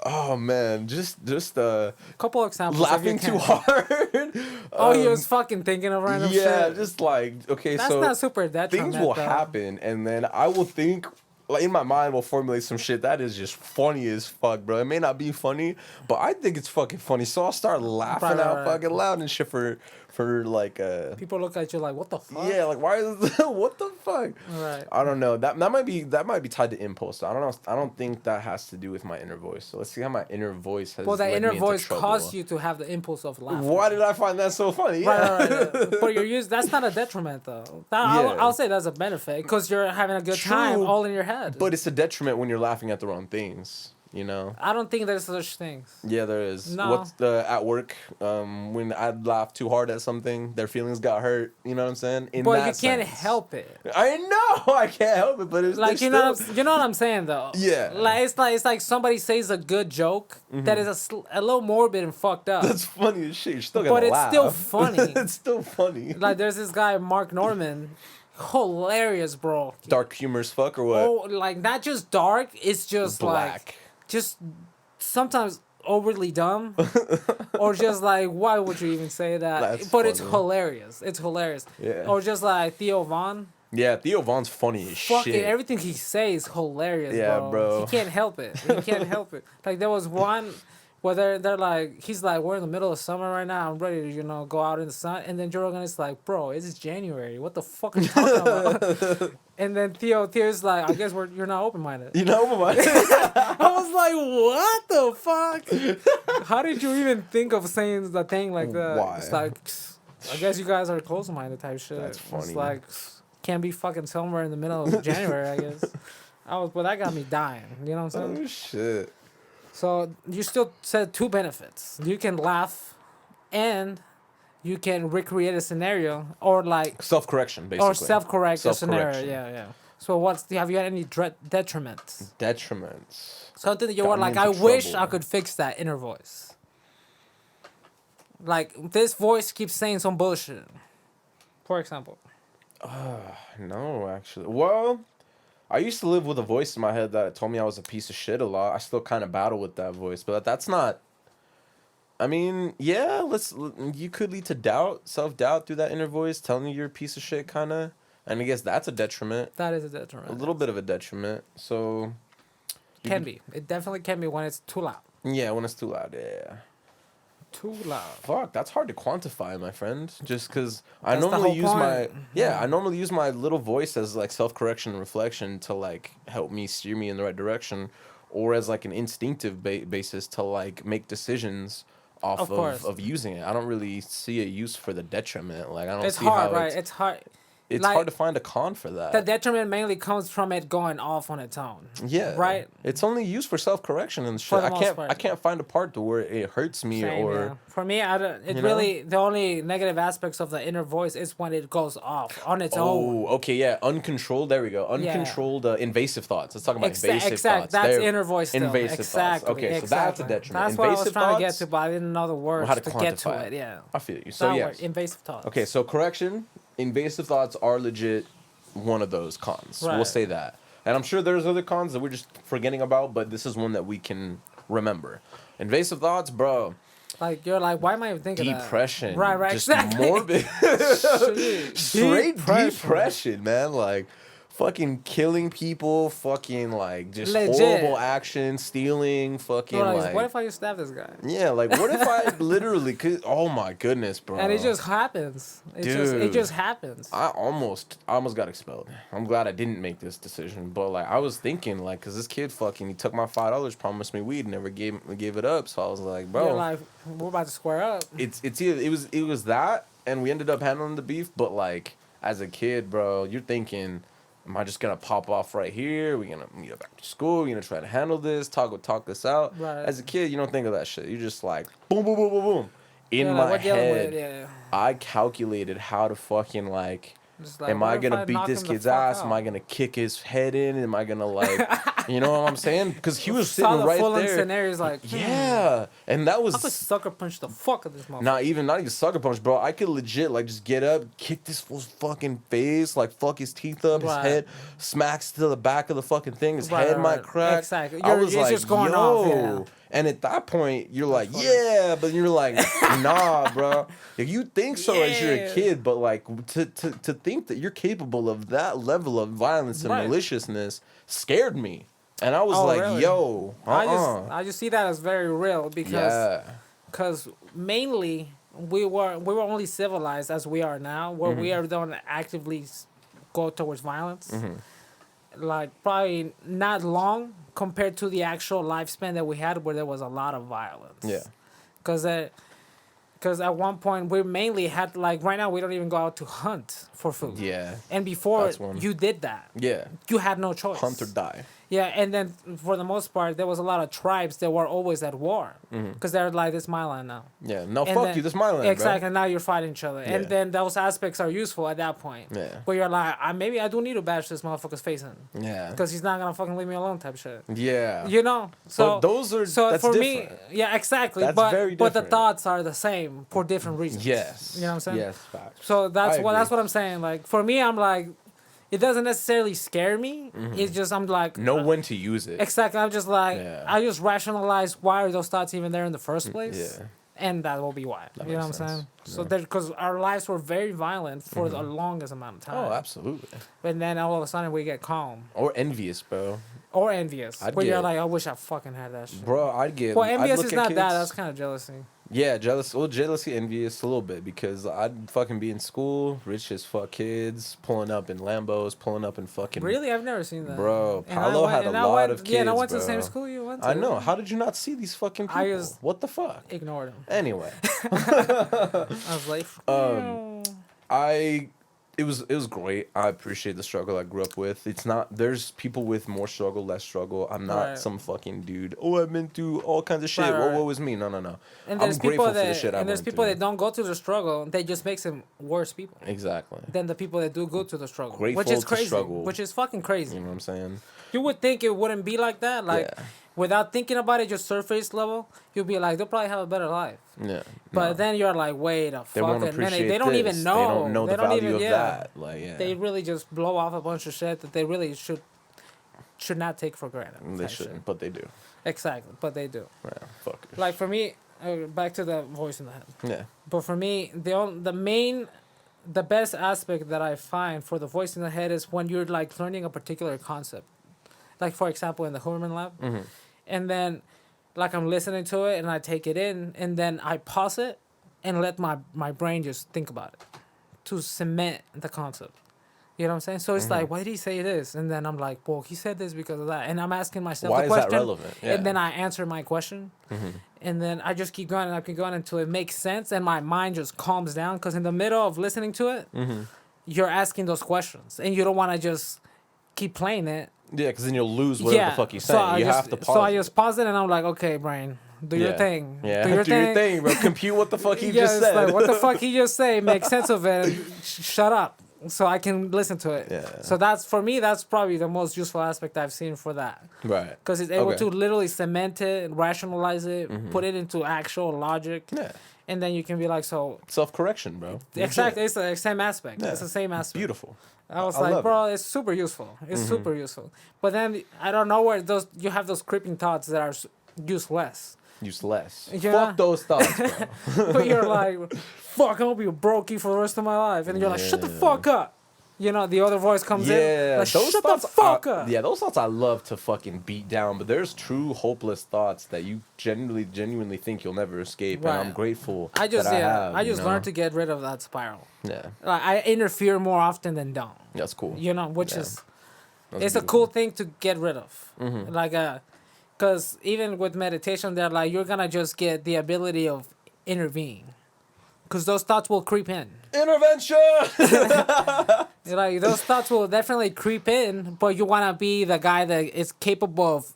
Oh man, just Couple examples. laughing if you too can. hard. Oh, he was fucking thinking of random Yeah, shit. just like okay, That's so not super detriment. things will though. happen, and then I will think. Like in my mind, will formulate some shit that is just funny as fuck, bro. It may not be funny, but I think it's fucking funny. So I'll start laughing out Right. fucking loud and shit for like People look at you like, what the fuck? yeah, like why is what the fuck? Right. I don't know. That might be tied to impulse. I don't know. I don't think that has to do with my inner voice. So let's see how my inner voice has. Well, the led inner me into voice trouble. caused you to have the impulse of laughter. Why did I find that so funny? Right. But you're used. That's not a detriment though. I'll say that's a benefit because you're having a good time True, all in your head. But it's a detriment when you're laughing at the wrong things. I don't think there's such things. Yeah, there is. No. What's at work? When I laugh too hard at something, their feelings got hurt. You know what I'm saying? But you can't help it. I know I can't help it, but it's Like you still... know what I'm saying though. Yeah. Like it's like somebody says a good joke that is a little morbid and fucked up. That's funny as shit. You're still gonna But it's laugh. still funny. It's still funny. Like there's this guy Mark Norman, hilarious, bro. Dark humor as fuck or what? Oh, like not just dark. It's just Black. like just sometimes overly dumb, or just like why would you even say that? That's but it's funny. hilarious. It's hilarious. Yeah. Or just like Theo Von. Yeah, Theo Von's funny as Fucking shit. everything he says is hilarious, Yeah, bro. He can't help it. He can't help it. Like there was one where they're like, he's like, we're in the middle of summer right now. I'm ready to go out in the sun. And then Joe Rogan is like, bro, it's January. What the fuck are you talking about? And then Theo's like, I guess you're not open minded. You know what? I was like, what the fuck? How did you even think of saying the thing like that? Why? It's like, I guess you guys are close minded type shit. That's funny. It's like, can't be fucking somewhere in the middle of January, I guess. But that got me dying. You know what I'm saying? Oh shit. So you still said two benefits. You can laugh, and you can recreate a scenario, or like Self-correction, basically. or self-correct a scenario. Self-correction. Yeah. So have you had any detriments? Detriments. Something that you Got were me like, into I wish trouble. I could fix that inner voice. Like this voice keeps saying some bullshit. For example. No, actually. Well, I used to live with a voice in my head that told me I was a piece of shit a lot. I still kind of battle with that voice, but that's not. I mean, yeah, you could lead to doubt, self-doubt through that inner voice telling you you're a piece of shit, kind of. And I guess that's a detriment. That is a detriment. A little bit of a detriment. So. Can be. It definitely can be when it's too loud. Yeah, when it's too loud, yeah. Too loud. Fuck, that's hard to quantify, my friend. Just because I That's the normally whole use point. I normally use my little voice as like self-correction and reflection to like help me steer me in the right direction, or as like an instinctive basis to like make decisions off course. of using it. I don't really see a use for the detriment. Like I don't It's see hard, how right? It's hard. it's like, hard to find a con for that. The detriment mainly comes from it going off on its own. Yeah. Right? It's only used for self-correction and shit. For the most part. I can't find a part to where it hurts me Same, or yeah. For me, it you really the only negative aspects of the inner voice is when it goes off on its own. Oh, okay, yeah, uncontrolled. There we go. Uncontrolled invasive thoughts. Let's talk about invasive thoughts. That's inner voice still. Invasive thoughts. Okay, so that's a detriment. That's what I was Invasive trying to get thoughts? to, but I didn't know the words How to get to quantify it. it. Yeah. I feel you. So That yes. word, invasive thoughts. Okay, so correction, invasive thoughts are legit one of those cons. We'll Right. say that. And I'm sure there's other cons that we're just forgetting about, but this is one that we can remember. Invasive thoughts, bro. Like you're like, why am I even thinking of that? Depression. Right, Just exactly. morbid. Straight depression, man. Like fucking killing people, fucking like just Legit. horrible action, stealing, fucking You're like what if I just stab this guy? yeah, like what if I literally could oh my goodness, bro. And it just happens. It Dude. just happens. I almost got expelled. I'm glad I didn't make this decision, but like I was thinking like cuz this kid fucking he took my $5, promised me weed, never gave it up, so I was like, bro, You're like, we're about to square up. it's either it was that and we ended up handling the beef, but like as a kid, bro, you're thinking am I just gonna pop off right here? We're gonna meet up after school. We're gonna try to handle this, talk this out. Right. As a kid, you don't think of that shit. You're just like boom, boom, boom, boom, boom. In You're my like, what dealing head, with? Yeah. I calculated how to fucking like. Just like, Am what I if gonna beat knock this him the kid's fuck ass? out? Am I gonna kick his head in? Am I gonna like, you know what I'm saying? Because he was Saw sitting the right full there. scenarios like, Yeah, and that I could was sucker punch the fuck out of this motherfucker. not even sucker punch, bro. I could legit like just get up, kick this fool's fucking face, like fuck his teeth up, Right. his head smacks to the back of the fucking thing, his Right, head might right. crack. Exactly. I was It's like, just going yo. off, yeah. And at that point, you're like, funny. yeah, but you're like, nah, bro. If you think so as you're a Yeah. kid, but like to think that you're capable of that level of violence and Right. maliciousness scared me. And I was Oh, like, really? yo, I just see that as very real yeah. because mainly we were only civilized as we are now, where we don't actively go towards violence. Like probably not long compared to the actual lifespan that we had, where there was a lot of violence. Yeah. Because at one point we mainly had like right now we don't even go out to hunt for food. Yeah. And before That's one. you did that, Yeah. you had no choice. Hunt or die. Yeah, and then for the most part, there was a lot of tribes that were always at war because they're like, "This is my land now." Yeah. No, And fuck then- you. This is my land, Exactly. Now you're fighting each other, Yeah. and then those aspects are useful at that point. Yeah. Where you're like, maybe I do need to bash this motherfucker's face in bro. Yeah. because he's not gonna fucking leave me alone, type shit. Yeah. You know. So But those are so that's for different. me, yeah, exactly. That's but very but the different. thoughts are the same for different reasons. Yes. You know what I'm saying? Yes, facts. So that's I what agree. I'm saying. Like for me, I'm like, it doesn't necessarily scare me. It's just I'm like Know when to use it. Exactly. I'm just like Yeah. I just rationalize why are those thoughts even there in the first place. Yeah. And that will be why. That You know what I'm makes saying? sense. So that because our lives were very violent for the longest amount of time. Oh, absolutely. And then all of a sudden we get calm Or envious, bro. or envious. I'd Where you're get- like, I wish I fucking had that shit. Bro, I'd get. Well, I'd envious look is at not kids, that. That's kind of jealousy. Yeah, jealous. Well, jealousy, envious a little bit because I'd fucking be in school, rich as fuck kids, pulling up in Lambos, pulling up in fucking. Really, I've never seen that. Bro, And I Paolo went- had a and I lot went- of kids. Yeah, and I went to the bro. same school you went to. I know. How did you not see these fucking people? I just- What the fuck? Ignored him. Anyway, I was like, it was great. I appreciate the struggle I grew up with. It's not there's people with more struggle, less struggle. I'm not Right. some fucking dude. Oh, I've been through all kinds of shit. Right, right, What right. was me? No. and I'm there's grateful people for the that shit I and there's went people through. that don't go to the struggle. They just makes them worse people Exactly. than the people that do go to the struggle, which Grateful is to crazy. struggle. Which is fucking crazy. You know what I'm saying? You would think it wouldn't be like that. Like, Yeah. without thinking about it, just surface level, you'll be like, they'll probably have a better life. Yeah. But no. then you're like, wait a They won't fucking minute. appreciate They don't this. even know. They don't know the value even, of yeah. that. Like, yeah. They really just blow off a bunch of shit that they really should not take for granted. They type shouldn't, shit. but they do. Exactly, but they do. Yeah, fuckers. Like for me, back to the voice in the head. Yeah. But for me, the best aspect that I find for the voice in the head is when you're like learning a particular concept. Like for example, in the Huberman lab, and then like I'm listening to it and I take it in, and then I pause it and let my brain just think about it to cement the concept. You know what I'm saying? So it's like, why did he say this? And then I'm like, well, he said this because of that. And I'm asking myself Why the is question. that relevant? Yeah. And then I answer my question. And then I just keep going and I keep going until it makes sense and my mind just calms down. Because in the middle of listening to it, you're asking those questions, and you don't want to just keep playing it. Yeah, because then you'll lose whatever the fuck he's saying. You have to pause. So I just pause it, and I'm like, okay, brain, do your thing. Yeah, do your thing, bro. Compute what the fuck he yeah, just it's said. like, what the fuck he just say? Make sense of it. And shut up, so I can listen to it. Yeah. So that's for me. That's probably the most useful aspect I've seen for that. Right. Because it's able to literally cement it, rationalize it, put it into actual logic. Yeah. And then you can be like, so Self-correction, bro. exactly, it's the same aspect. Yeah. It's the same aspect. Beautiful. I was like, bro, it's super useful. It's super useful. But then I don't know where you have those creeping thoughts that are useless. Useless. Yeah. Fuck those thoughts, bro. But you're like, fuck, I'm gonna be a brokey for the rest of my life. And you're like, shut the fuck up. You know, the other voice comes in. Like, those shut thoughts the fuck up. Yeah, those thoughts I love to fucking beat down, but there's true hopeless thoughts that you genuinely think you'll never escape, and I'm grateful I just that I just learned to get rid of that spiral. Yeah. Like, I interfere more often than don't. That's cool. You know, which is That's it's beautiful. a cool thing to get rid of. Like because even with meditation, they're like, you're gonna just get the ability of intervening, because those thoughts will creep in. Intervention. Like, those thoughts will definitely creep in, but you wanna be the guy that is capable of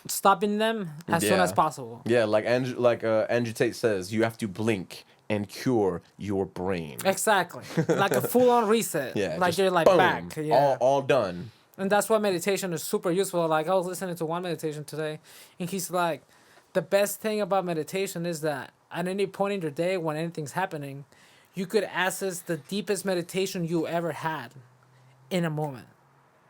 stopping them as soon as possible. Yeah, like Andrew Tate says, you have to blink and cure your brain. Exactly, like a full-on reset. Yeah, like just you're like boom, back. Yeah, all done. And that's why meditation is super useful. Like, I was listening to one meditation today, and he's like, the best thing about meditation is that at any point in your day when anything's happening, you could access the deepest meditation you ever had in a moment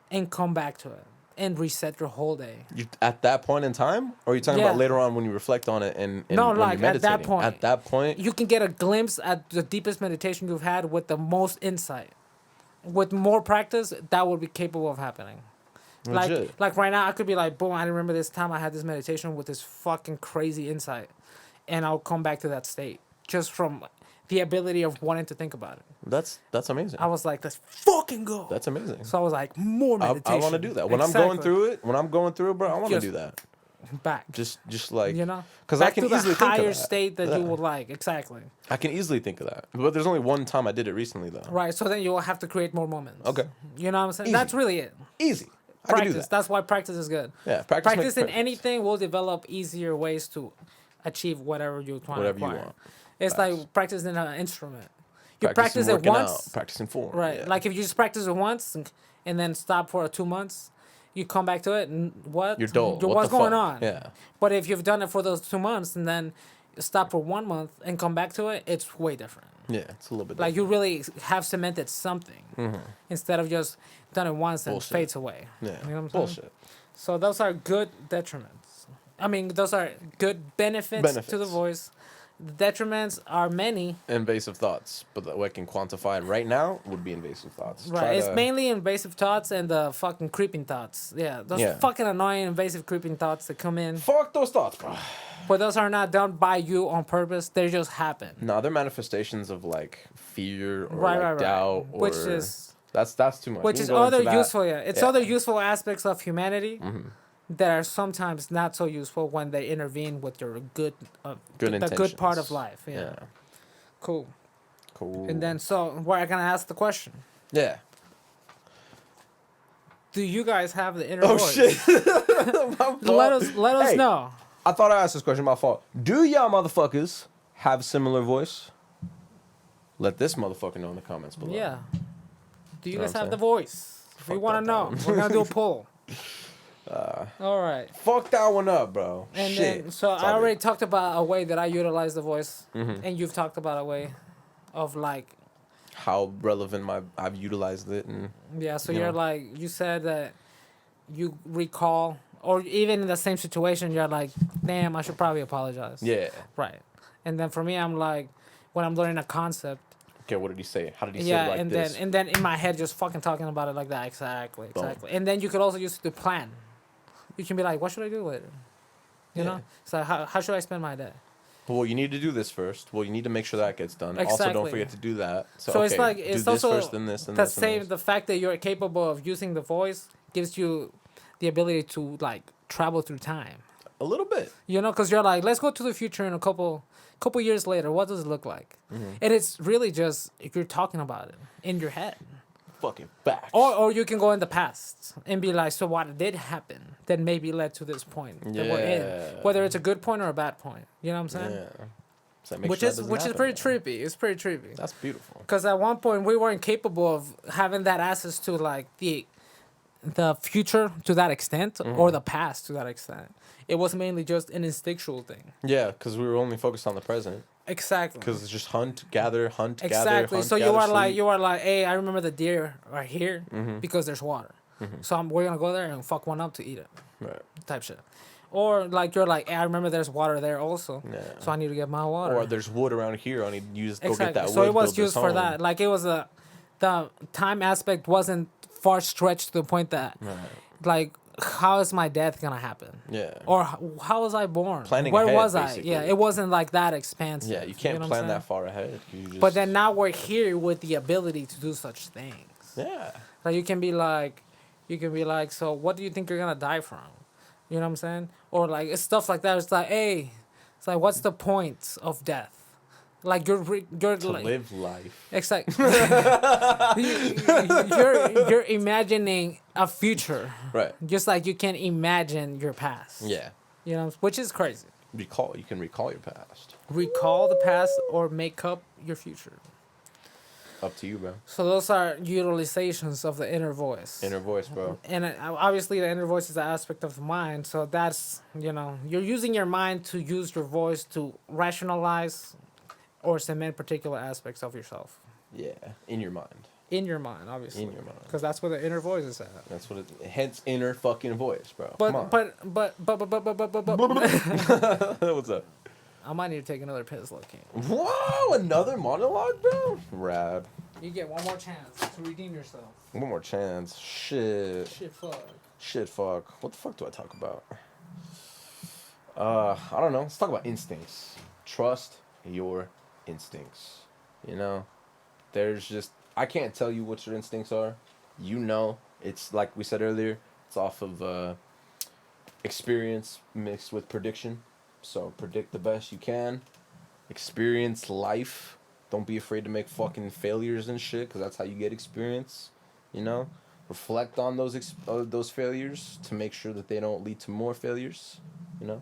and come back to it and reset your whole day. At that point in time? Or are you talking about later on when you reflect on it and no, when like you're at that meditating? point. At that point? You can get a glimpse at the deepest meditation you've had with the most insight. With more practice, that would be capable of happening. Legit. Like right now, I could be like, boom, I remember this time I had this meditation with this fucking crazy insight. And I'll come back to that state just from the ability of wanting to think about it. That's amazing. I was like, let's fucking go. That's amazing. So I was like, more meditation. I want to do that. When I'm going through it, bro, I want to do that. Back. Just like, you know? Because I can to the easily think of higher that. state that you would like. Exactly. I can easily think of that. But there's only one time I did it recently, though. Right. So then you'll have to create more moments. Okay. You know what I'm saying? Easy. That's really it. Easy. I can do Practice. that. That's why practice is good. Yeah, Practice in anything will develop easier ways to achieve whatever you want to acquire. You want. It's like practicing an instrument. You Practicing practice it working once. out, practicing form. Right. Yeah. Like if you just practice it once and then stop for 2 months, you come back to it and what? You're dull. What's going on? Yeah. But if you've done it for those 2 months and then stop for 1 month and come back to it, it's way different. Yeah, it's a little bit Like you really have cemented something instead of just done it once and fades away. Yeah. You know what I'm saying? Bullshit. So those are good detriments. I mean, those are good benefits to the voice. The detriments are many. Invasive thoughts, but that I can quantify it right now would be invasive thoughts. Right, it's mainly invasive thoughts and the fucking creeping thoughts. Yeah, those fucking annoying invasive creeping thoughts that come in. Fuck those thoughts, bro. But those are not done by you on purpose. They just happen. No, they're manifestations of like fear or doubt or which is that's too much. Which is other useful, It's other useful aspects of humanity that are sometimes not so useful when they intervene with your good the good part of life. Yeah. Cool. And then so we're gonna ask the question. Yeah. Do you guys have the inner voice? Shit. let us know. I thought I asked this question, my fault. Do y'all motherfuckers have similar voice? Let this motherfucker know in the comments below. Yeah. Do you guys have the voice? We want to know. We're gonna do a poll. All right. Fuck that one up, bro. And shit. then, so I already talked about a way that I utilize the voice, and you've talked about a way of like how relevant I've utilized it, and so you're like you said that you recall, or even in the same situation, you're like, damn, I should probably apologize. Yeah. Right. And then for me, I'm like, when I'm learning a concept. Okay, what did he say? How did he say it like this? And then in my head, just fucking talking about it like that. Exactly. And then you could also use it to plan. You can be like, what should I do later? You know? So how should I spend my day? Well, you need to do this first. Well, you need to make sure that gets done. Also, don't forget to do that. So it's like it's do this also first, then this, and this, and this. The fact that you're capable of using the voice gives you the ability to like travel through time. A little bit. You know, because you're like, let's go to the future in a couple years later. What does it look like? And it's really just if you're talking about it in your head. Fucking facts. Or you can go in the past and be like, so what did happen that maybe led to this point that we're in, whether it's a good point or a bad point. You know what I'm saying? Yeah. So make Which sure is that doesn't happen, pretty man. trippy. It's pretty trippy. That's beautiful. Because at one point we weren't capable of having that access to like the future to that extent or the past to that extent. It was mainly just an instinctual thing. Yeah, because we were only focused on the present. Exactly. Because it's just hunt, gather, hunt, gather, Exactly. hunt, So gather, you are like, hey, I remember the deer are here because there's water. So we're gonna go there and fuck one up to eat it. Right. Type shit. Or like you're like, hey, I remember there's water there also. Yeah. So I need to get my water. Or there's wood around here. I need to use go get that wood. So it was build this used for home. that. Like it was the time aspect wasn't far stretched to the point that like how is my death gonna happen? Yeah. Or how was I born? Planning Where ahead, was I? basically. Yeah, it wasn't like that expansive. Yeah, you can't know what I'm plan saying? that far ahead. You just, But then now we're here with the ability to do such things. yeah. Like you can be like, so what do you think you're gonna die from? You know what I'm saying? Or like it's stuff like that. It's like, hey, it's like, what's the point of death? Like you're To like, live life. exactly. you're imagining a future, Right. just like you can imagine your past. Yeah. You know, which is crazy. You can recall your past. Recall the past or make up your future. Up to you, bro. So those are utilizations of the inner voice. Inner voice, bro. And obviously the inner voice is an aspect of the mind. So that's, you're using your mind to use your voice to rationalize or cement particular aspects of yourself. Yeah. In your mind. In your mind, obviously. In your mind. Because that's where the inner voice is at. That's what it. Hence, inner fucking voice, bro. Come on. But What's up? I might need to take another piss, low-key. Whoa! Another monologue, bro. Rad. You get one more chance to redeem yourself. One more chance. Shit. Shit, fuck. Fuck. What the fuck do I talk about? I don't know. Let's talk about instincts. Trust your instincts. You know, there's just I can't tell you what your instincts are. You know, it's like we said earlier. It's off of experience mixed with prediction. So predict the best you can. Experience life. Don't be afraid to make fucking failures and shit, because that's how you get experience. You know, reflect on those failures to make sure that they don't lead to more failures. You know,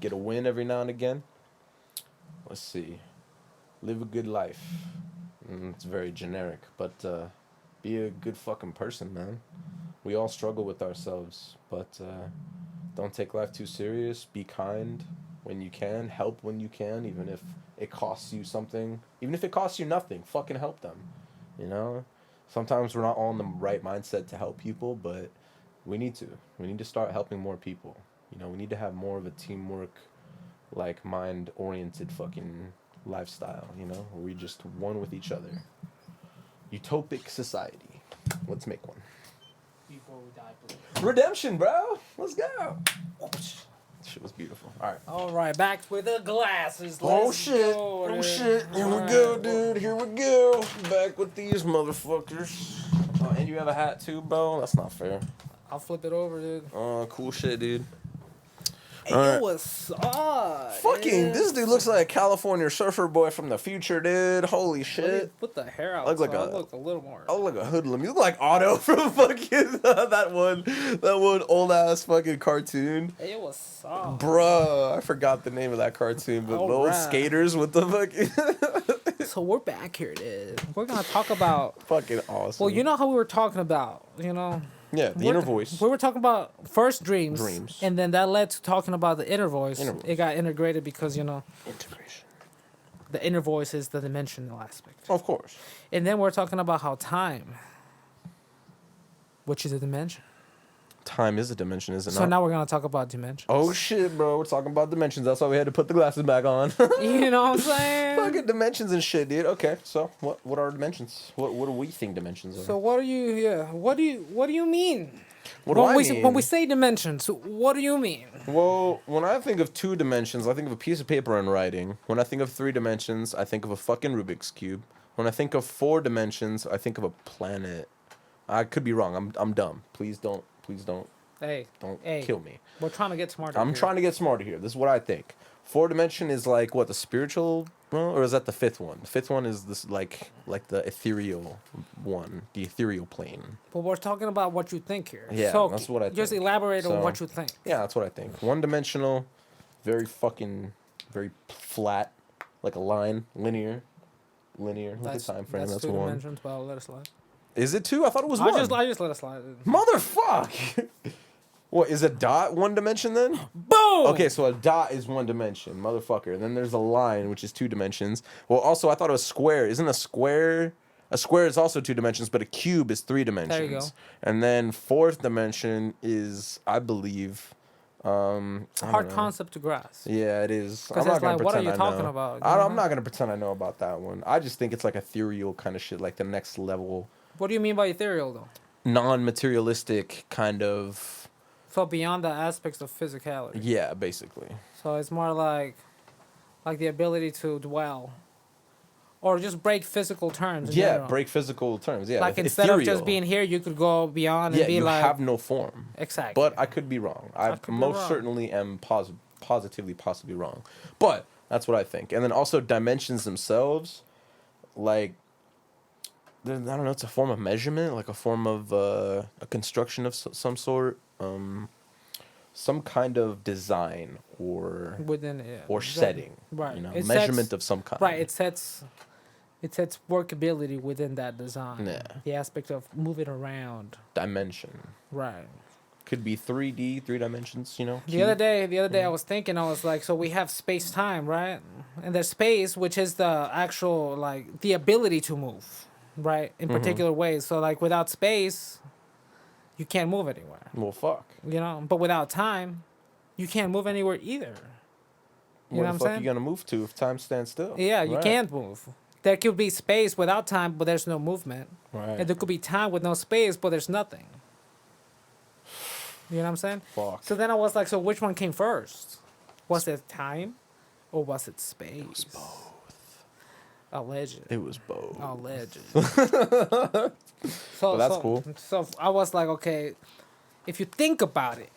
get a win every now and again. Let's see. Live a good life. It's very generic, but be a good fucking person, man. We all struggle with ourselves, but don't take life too serious. Be kind when you can. Help when you can, even if it costs you something. Even if it costs you nothing, fucking help them. You know? Sometimes we're not all in the right mindset to help people, but we need to. We need to start helping more people. You know, we need to have more of a teamwork, like, mind-oriented fucking lifestyle, you know? Where we just one with each other. Utopic society. Let's make one. Before we die, please. Redemption, bro. Let's go. Shit was beautiful. All right, back with the glasses. Oh Let's shit. go, Oh dude. shit. Here we All go, right. dude. Here we go. Back with these motherfuckers. Oh, and you have a hat too, bro? That's not fair. I'll flip it over, dude. Oh, cool shit, dude. Hey, All right. yo, what's up? Fucking, this dude looks like a California surfer boy from the future, dude. Holy shit. Put the hair out. Look like so I a- look a little more. I look like a hoodlum. You look like Otto from fucking that one old ass fucking cartoon. Hey, yo, what's up? Bruh, I forgot the name of that cartoon, but the old Alright. skaters with the fucking So we're back here, dude. We're gonna talk about. fucking awesome. Well, you know how we were talking about, yeah, the inner voice. We were talking about first dreams. Dreams. And then that led to talking about the inner voice. Inner voice. It got integrated because, Integration. the inner voice is the dimensional aspect. Of course. And then we're talking about how time, which is a dimension. Time is a dimension, is it So not? now we're gonna talk about dimensions. Oh shit, bro. We're talking about dimensions. That's why we had to put the glasses back on. You know what I'm saying? Fucking dimensions and shit, dude. Okay, so what are dimensions? What do we think dimensions are? So what do you mean? what do I mean? When we say dimensions, what do you mean? Well, when I think of 2 dimensions, I think of a piece of paper and writing. When I think of 3 dimensions, I think of a fucking Rubik's Cube. When I think of 4 dimensions, I think of a planet. I could be wrong. I'm dumb. Please don't Hey, kill me. we're trying to get smarter. I'm trying to get smarter here. This is what I think. 4 dimension is like what, the spiritual Well, or is that the fifth one? The fifth one is this like the ethereal one, the ethereal plane. But we're talking about what you think here. Yeah, So that's what I just think. elaborate on So, what you think. Yeah, that's what I think. One dimensional, very flat, like a line, linear. Look at time frame. That's two one. dimensions, but I'll let it slide. Is it two? I thought it was I one. just let it slide. Motherfuck! What, is a dot one dimension then? Boom! Okay, so a dot is one dimension, motherfucker. And then there's a line, which is 2 dimensions. Well, also, I thought a square. Isn't a square... A square is also 2 dimensions, but a cube is 3 dimensions. There you go. And then 4th dimension is, I believe... It's a hard concept to grasp. Yeah, it is. Because it's like, what are you talking about? I'm not going to pretend I know about that one. I just think it's like ethereal kind of shit, like the next level. What do you mean by ethereal, though? Non-materialistic kind of... So beyond the aspects of physicality. Yeah, basically. So it's more like the ability to dwell, or just break physical terms. Yeah, general. break physical terms. Yeah, Like instead of just being here, you could go beyond and be you like. have no form. Exactly. But I could be wrong. I could be most wrong. certainly am positively possibly wrong. But that's what I think. And then also dimensions themselves, like, I don't know, it's a form of measurement, like a form of a construction of some sort. Some kind of design or within it. or setting, right? You know, It measurement sets, of some kind. Right. It sets workability within that design. Yeah. The aspect of moving around. Dimension Right. could be 3D, 3 dimensions. You know. The other day, I was thinking, I was like, so we have space time, right? And there's space, which is the actual like the ability to move, right? In particular ways. So like without space, you can't move anywhere. Well, fuck. You know, but without time, you can't move anywhere either. You know Where what I'm the fuck saying? you gonna move to if time stands still? Yeah, you Right. can't move. There could be space without time, but there's no movement. Right. And there could be time with no space, but there's nothing. You know what I'm saying? Fuck. So then I was like, so which one came first? Was it time or was it space? It was both. Alleged. It was both. Alleged. But that's cool. So I was like, okay, if you think about it,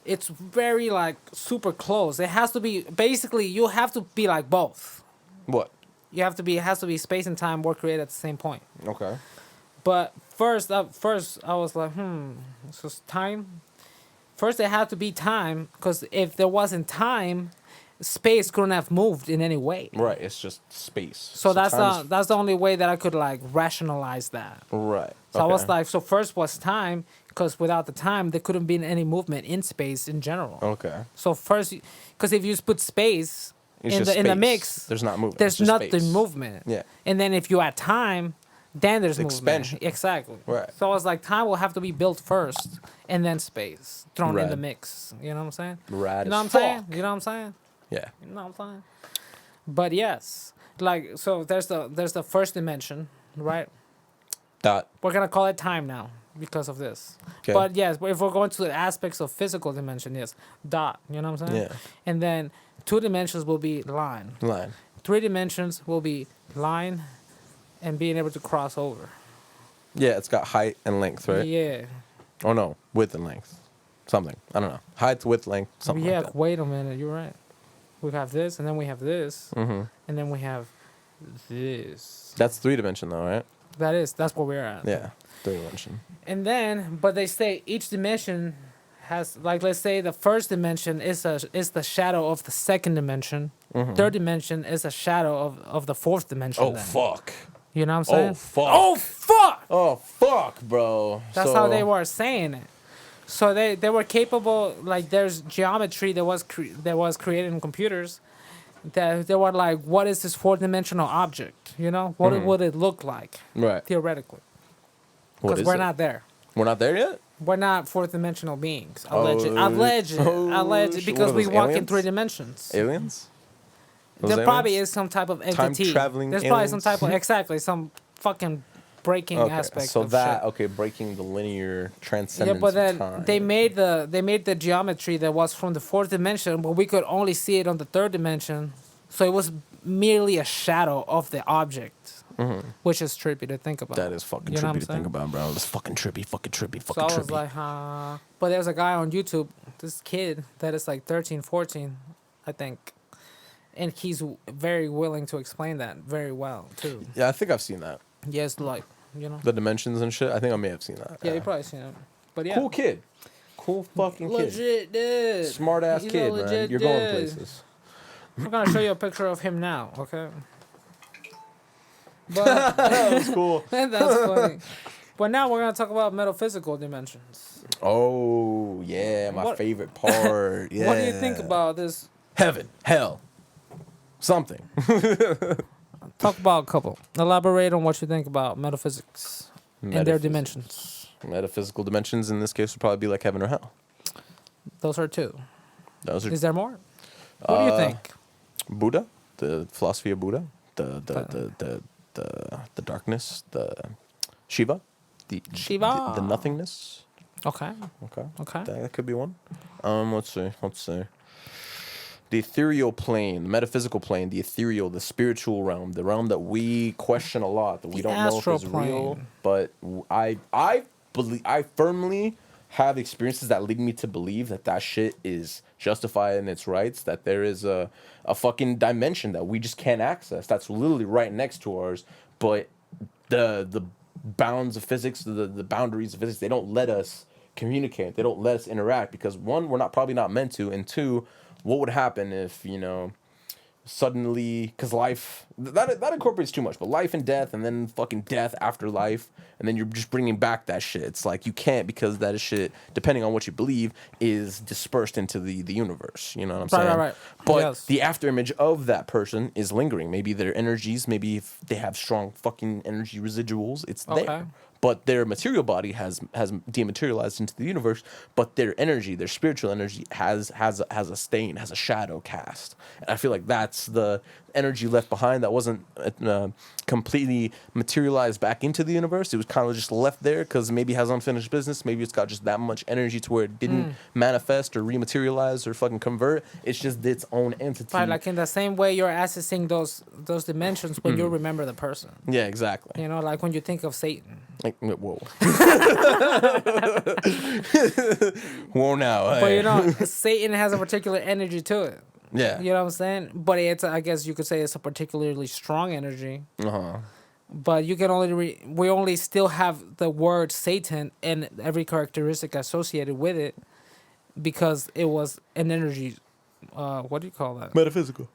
it's very like super close. It has to be basically you have to be like both. What? You have to be. It has to be space and time were created at the same point. Okay. But first I was like, so it's time. First, it had to be time because if there wasn't time, space couldn't have moved in any way. Right. It's just space. So that's time's- that's the only way that I could like rationalize that. Right. So I was Okay. like, so first was time because without the time, there couldn't be any movement in space in general. Okay. So first, because if you put space It's in just the space. mix, There's not movement. there's it's just nothing space. movement. Yeah. And then if you add time, then there's movement. Expansion. Exactly. Right. So I was like, time will have to be built first, and then space thrown in the Rad. mix. You know what I'm saying? Rad You know what I'm as saying? fuck. You know what I'm saying? Yeah. You know what I'm saying? But yes, like so, there's the first dimension, right? Dot. We're gonna call it time now because of this. Okay. But yes, if we're going to the aspects of physical dimension, yes, dot. You know what I'm saying? Yeah. And then 2 dimensions will be line. Line. 3 dimensions will be line, and being able to cross over. Yeah, it's got height and length, right? Yeah. Oh no, width and length. Something. I don't know. Height, width, length, something Yeah. like that. Wait a minute. You're right. We have this, and then we have this, Mm-hmm. and then we have this. That's 3 dimension though, right? That's where we're at. Yeah. 3 dimension. And then, but they say each dimension has, like, let's say the first dimension is the shadow of the second dimension. Mhm. Third dimension is a shadow of the fourth dimension. Oh then. fuck. You know what I'm saying? Oh fuck. Oh fuck! Oh fuck, bro. That's how they were saying it. So they were capable. Like there's geometry that was created in computers. That they were like, what is this 4-dimensional object? You know, what would it look like Right. theoretically? What Because is we're it? not there. We're not there yet? We're not 4th-dimensional beings. Oh, Alleged. shit. Because What are we those, walk in aliens? 3 dimensions. Aliens? Those There probably aliens? is some type of entity. Time-traveling There's probably some aliens? type of exactly some fucking breaking Okay. aspect. So of that shit. okay, breaking the linear Yeah, transcendence but of then time. they made the geometry that was from the 4th dimension, but we could only see it on the 3rd dimension. So it was merely a shadow of the object, which is trippy to think about. That is fucking You know what trippy I'm to saying? think about, bro. It's fucking trippy, fucking trippy, So fucking I trippy. was like, huh. But there's a guy on YouTube, this kid that is like 13, 14, I think. and he's very willing to explain that very well too. Yeah, I think I've seen that. Yes, like The dimensions and shit. I think I may have seen that. Yeah, you probably seen it. But yeah, Cool kid. Cool fucking kid. legit dude. Smart ass He's a kid, man. legit You're going dude. places. I'm gonna show you a picture of him now, okay? But That was cool. that's funny. But now we're gonna talk about metaphysical dimensions. Oh, yeah, my What- favorite part. Yeah. What do you think about this? heaven, hell, something? Talk about a couple. Elaborate on what you think about metaphysics and their Metaphysics. dimensions. Metaphysical dimensions in this case would probably be like heaven or hell. Those are two. Those are Is there more? What do you think? Buddha, the philosophy of Buddha, the darkness, the Shiva, Shiva. the nothingness. Okay. Okay, Okay. that could be one. Let's see. The ethereal plane, the metaphysical plane, the ethereal, the spiritual realm, the realm that we question a lot, that we The don't know if astral is real. plane. But I believe, I firmly have experiences that lead me to believe that shit is justified in its rights. That there is a fucking dimension that we just can't access. That's literally right next to ours. But the bounds of physics, the boundaries of physics, they don't let us communicate. They don't let us interact because one, we're probably not meant to, and two, what would happen if, suddenly, because life, that incorporates too much, but life and death, and then fucking death after life, and then you're just bringing back that shit. It's like you can't, because that shit, depending on what you believe, is dispersed into the universe. You know what I'm saying? Right. But Yes. the after image of that person is lingering. Maybe their energies, maybe if they have strong fucking energy residuals, it's Okay. there. But their material body has dematerialized into the universe. But their energy, their spiritual energy, has a stain, has a shadow cast. And I feel like that's the energy left behind that wasn't completely materialized back into the universe. It was kind of just left there because maybe it has unfinished business. Maybe it's got just that much energy to where it didn't manifest or rematerialize or fucking convert. It's just its own entity. Right, like in the same way you're accessing those dimensions when you remember the person. Yeah, exactly. You know, like when you think of Satan. Like, whoa. Whoa now. But Hey. Satan has a particular energy to it. Yeah. You know what I'm saying? But I guess you could say it's a particularly strong energy. Uh-huh. But you can only we only still have the word Satan and every characteristic associated with it because it was an energy. What do you call that? Metaphysical.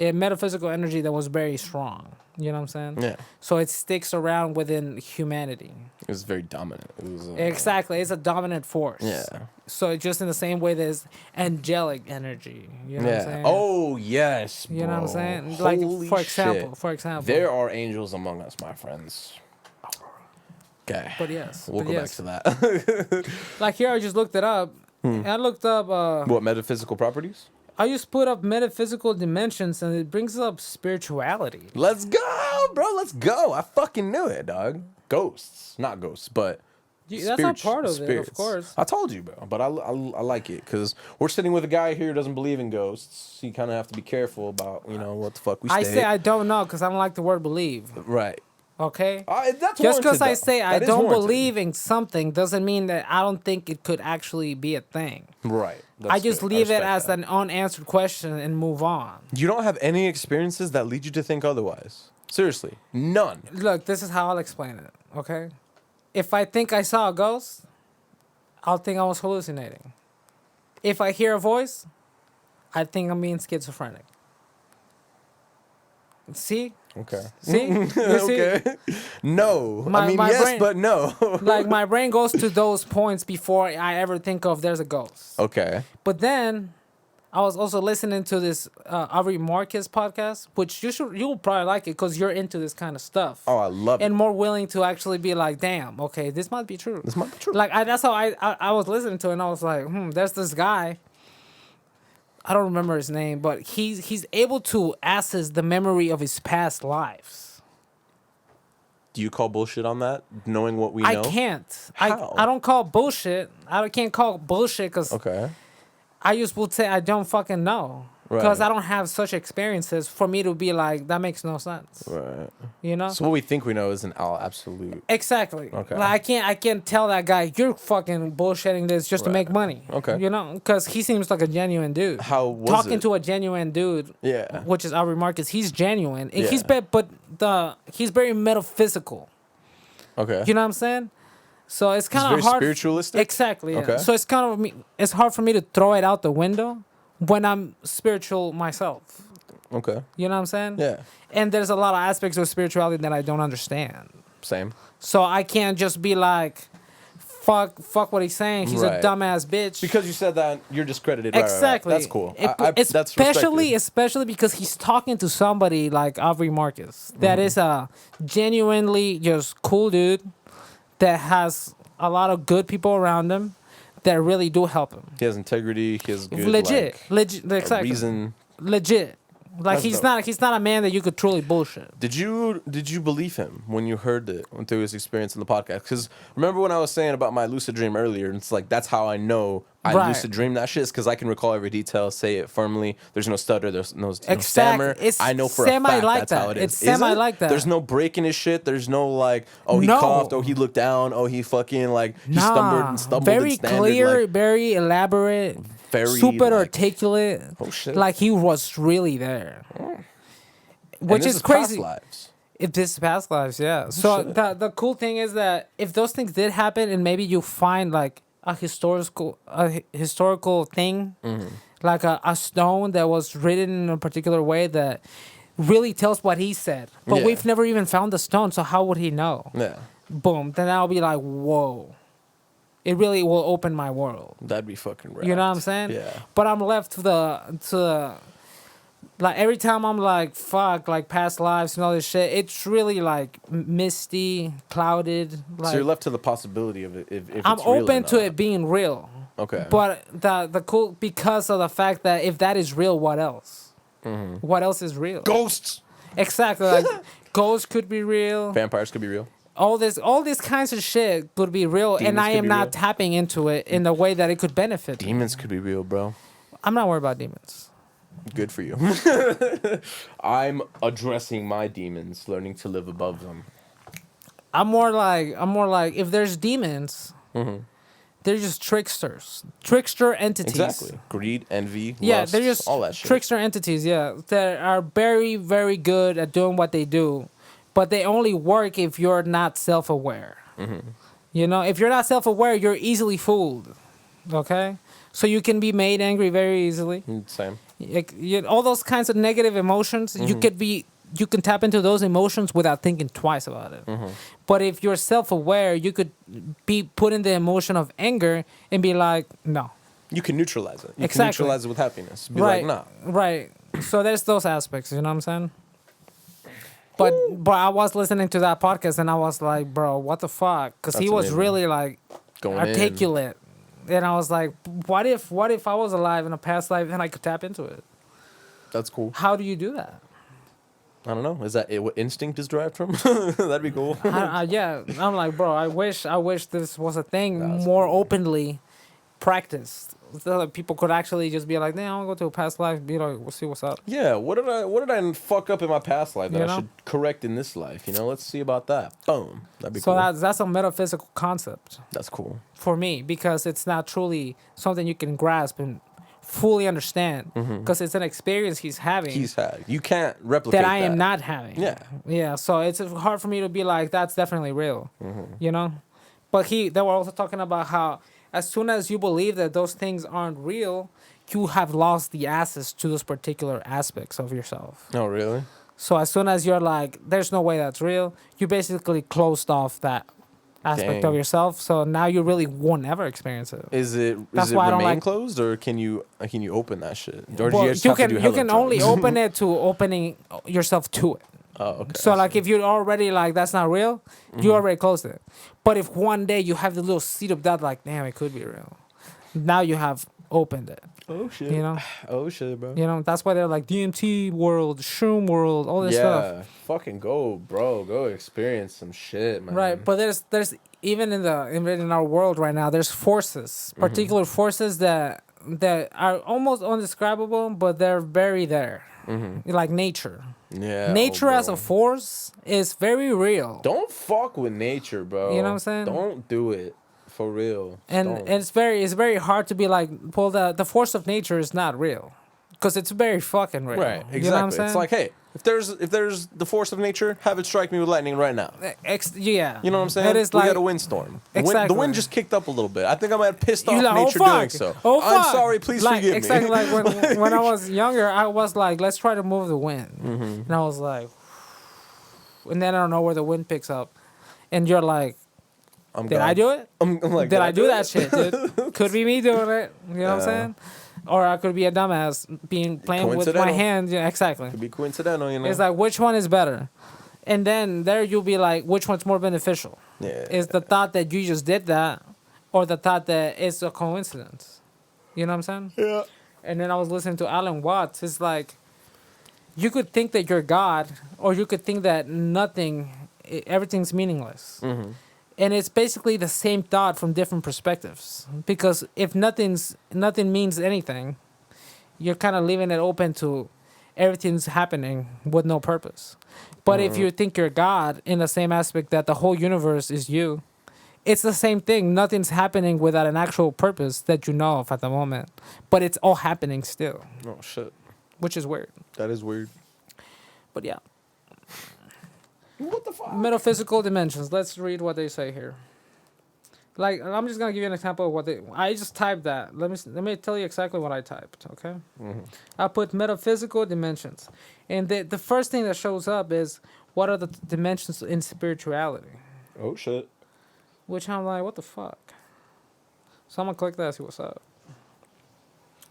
A metaphysical energy that was very strong. You know what I'm saying? Yeah. So it sticks around within humanity. It was very dominant. It was Exactly. It's a dominant force. Yeah. So just in the same way there's angelic energy. You know what I'm saying? Oh yes. Bro. You know what I'm saying? Holy Like for example, shit. There are angels among us, my friends. Okay. But yes. We'll but go yes. back to that. Like here I just looked it up. And I looked up What, metaphysical properties? I just put up metaphysical dimensions and it brings up spirituality. Let's go, bro. Let's go. I fucking knew it, dog. Ghosts. Not ghosts, but That's not part of it, of course. I told you, bro. But I like it because we're sitting with a guy here who doesn't believe in ghosts. So you kind of have to be careful about, what the fuck we I say. say I don't know because I don't like the word believe. Right. Okay? That's Just because warranted, I though. say I That is don't warranted. believe in something doesn't mean that I don't think it could actually be a thing. Right. I just fair. leave it respect as that. an unanswered question and move on. You don't have any experiences that lead you to think otherwise. Seriously. None. Look, this is how I'll explain it, okay? If I think I saw a ghost, I'll think I was hallucinating. If I hear a voice, I think I'm being schizophrenic. See? Okay. See? You see? Okay. No. My- I mean, my yes, brain- but no. Like my brain goes to those points before I ever think of there's a ghost. Okay. But then I was also listening to this Ari Marquez podcast, which you'll probably like it because you're into this kind of stuff. Oh, I love And it. more willing to actually be like, damn, okay, this might be true. This might be true. Like that's how I was listening to it and I was like, there's this guy. I don't remember his name, but he's able to access the memory of his past lives. Do you call bullshit on that, knowing what we know? I can't. How? I don't call bullshit. I can't call bullshit because Okay. I just will say I don't fucking know. because Right. I don't have such experiences for me to be like that makes no sense. Right. You know. So what we think we know isn't absolute. Exactly. Okay. Like I can't tell that guy you're fucking bullshitting this just to Right. make money. Okay. You know, because he seems like a genuine dude. How was Talking it? to a genuine dude? Yeah. Which is Aubrey Marcus. He's genuine. And He's Yeah. he's very metaphysical. Okay. You know what I'm saying? So it's kind very of hard. spiritualistic? Exactly. Yeah. Okay. So it's kind of it's hard for me to throw it out the window when I'm spiritual myself. Okay. You know what I'm saying? Yeah. And there's a lot of aspects of spirituality that I don't understand. Same. So I can't just be like, fuck what he's saying. He's Right. a dumbass bitch. Because you said that, you're discredited. Right, right, right. Exactly. That's cool. That's Especially respected. because he's talking to somebody like Aubrey Marcus. That is a genuinely just cool dude that has a lot of good people around him that really do help him. He has integrity. He has good, Legit. a Exactly. reason. Legit. Like That's he's not a man that you could truly bullshit. Did you believe him when you heard it through his experience in the podcast? Because remember when I was saying about my lucid dream earlier, and it's like that's how I know I Right. lucid dream that shit is because I can recall every detail, say it firmly. There's no stutter. There's no stammer. It's I know for a semi fact like that's that. how it is. It's Is semi it? like that. There's no break in his shit. There's no like, oh he No. coughed, oh he looked down, oh he fucking like he stumbled very in standard, clear, like, very elaborate, very super like, articulate. oh shit. Like he was really there, and which this is past crazy. lives. If this is past lives, yeah. So shit. the cool thing is that if those things did happen, and maybe you find like a historical thing, like a stone that was written in a particular way that really tells what he said, but Yeah. we've never even found the stone, so how would he know? Yeah, Boom, then I'll be like, whoa. It really will open my world. that'd be fucking rad. You know what I'm saying? Yeah. But I'm left to the like every time I'm like fuck like past lives and all this shit. It's really like misty, clouded. Like So you're left to the possibility of it if I'm it's real or open to not. it being real. Okay. But the cool because of the fact that if that is real, what else? What else is real? Ghosts. Exactly. Like ghosts could be real. Vampires could be real. All these kinds of shit could be real, and Demons I could am be not real. tapping into it in the way that it could benefit me. Demons could be real, bro. I'm not worried about demons. Good for you. I'm addressing my demons, learning to live above them. I'm more like if there's demons, they're just trickster entities. Exactly. Greed, envy, Yeah, lust, they're just all that shit. trickster entities. Yeah, that are very very good at doing what they do, but they only work if you're not self-aware. You know, if you're not self-aware, you're easily fooled. Okay, so you can be made angry very easily. Same. All those kinds of negative emotions, you can tap into those emotions without thinking twice about it. But if you're self-aware, you could be put in the emotion of anger and be like, no. You can neutralize it. You Exactly. can neutralize it with happiness. Be Right. like, nah. Right. So there's those aspects, you know what I'm saying? But I was listening to that podcast and I was like, bro, what the fuck? Because he That's was amazing. really like Going articulate. And I was like, what if I was alive in a past life and I could tap into it? That's cool. How do you do that? I don't know. Is that what instinct is derived from? That'd be cool. Yeah, I'm like, bro, I wish this was a thing That's more openly practiced. So that people could actually just be like, "Nah, I want to go to a past life, be like, we'll see what's up." Yeah, what did I fuck up in my past life that You I know? should correct in this life? You know, let's see about that. Boom. That'd be So cool. that's a metaphysical concept That's cool. for me because it's not truly something you can grasp and fully understand because it's an experience he's having He's had. You can't replicate that I am not having. Yeah. Yeah. So it's hard for me to be like, that's definitely real. You know? But they were also talking about how as soon as you believe that those things aren't real, you have lost the access to those particular aspects of yourself. Oh, really? So as soon as you're like, there's no way that's real, you basically closed off that aspect Dang. of yourself. So now you really won't ever experience it. Is it That's why I don't remain like- closed or can you open that shit? Or do Well, you just have to do you hella can only drugs? open it to opening yourself to it. Oh, okay. So I like see. if you're already like that's not real, you already closed it. But if one day you have the little seed of that, like damn, it could be real. Now you have opened it. Oh shit. You know. Oh shit, bro. You know that's why they're like DMT world, shroom world, all this stuff. Yeah. Fucking go, bro. Go experience some shit, man. Right, but there's even in our world right now, there's forces, particular forces that that are almost undescribable, but they're very there. Like nature. Yeah. Nature as a bro. force is very real. Don't fuck with nature, bro. You know what I'm saying? Don't do it. For real. And Don't. it's very hard to be like, well, the force of nature is not real, because it's very fucking real. Right, exactly. You know what I'm saying? It's like, hey, if there's the force of nature, have it strike me with lightning right now. Yeah. You know what I'm saying? It is We like, got a windstorm. The Exactly. wind just kicked up a little bit. I think I might have pissed you're off like, nature doing so. Oh, I'm fuck. sorry, please like, forgive exactly me. Like when I was younger, I was like, let's try to move the wind. And I was like, and then I don't know where the wind picks up. And you're like, did I do it? I'm like, Did I do that it? shit, dude? Could be me doing it. You know what I'm saying? Or I could be a dumbass playing with my hand. Yeah, exactly. Could be coincidental, you know. It's like, which one is better? And then there you'll be like, which one's more beneficial? Yeah. Is the thought that you just did that, or the thought that it's a coincidence? You know what I'm saying? Yeah. And then I was listening to Alan Watts. It's like, you could think that you're God, or you could think that everything's meaningless. And it's basically the same thought from different perspectives. Because if nothing means anything, you're kind of leaving it open to everything's happening with no purpose. But if you think you're God in the same aspect that the whole universe is you, it's the same thing. Nothing's happening without an actual purpose that you know of at the moment. But it's all happening still. Oh, shit. Which is weird. That is weird. But yeah. What the fuck? Metaphysical dimensions. Let's read what they say here. Like, I'm just gonna give you an example of what I just typed that. Let me tell you exactly what I typed. Okay. I put metaphysical dimensions, and the first thing that shows up is what are the dimensions in spirituality. Oh shit. Which I'm like, what the fuck? So I'm gonna click that and see what's up.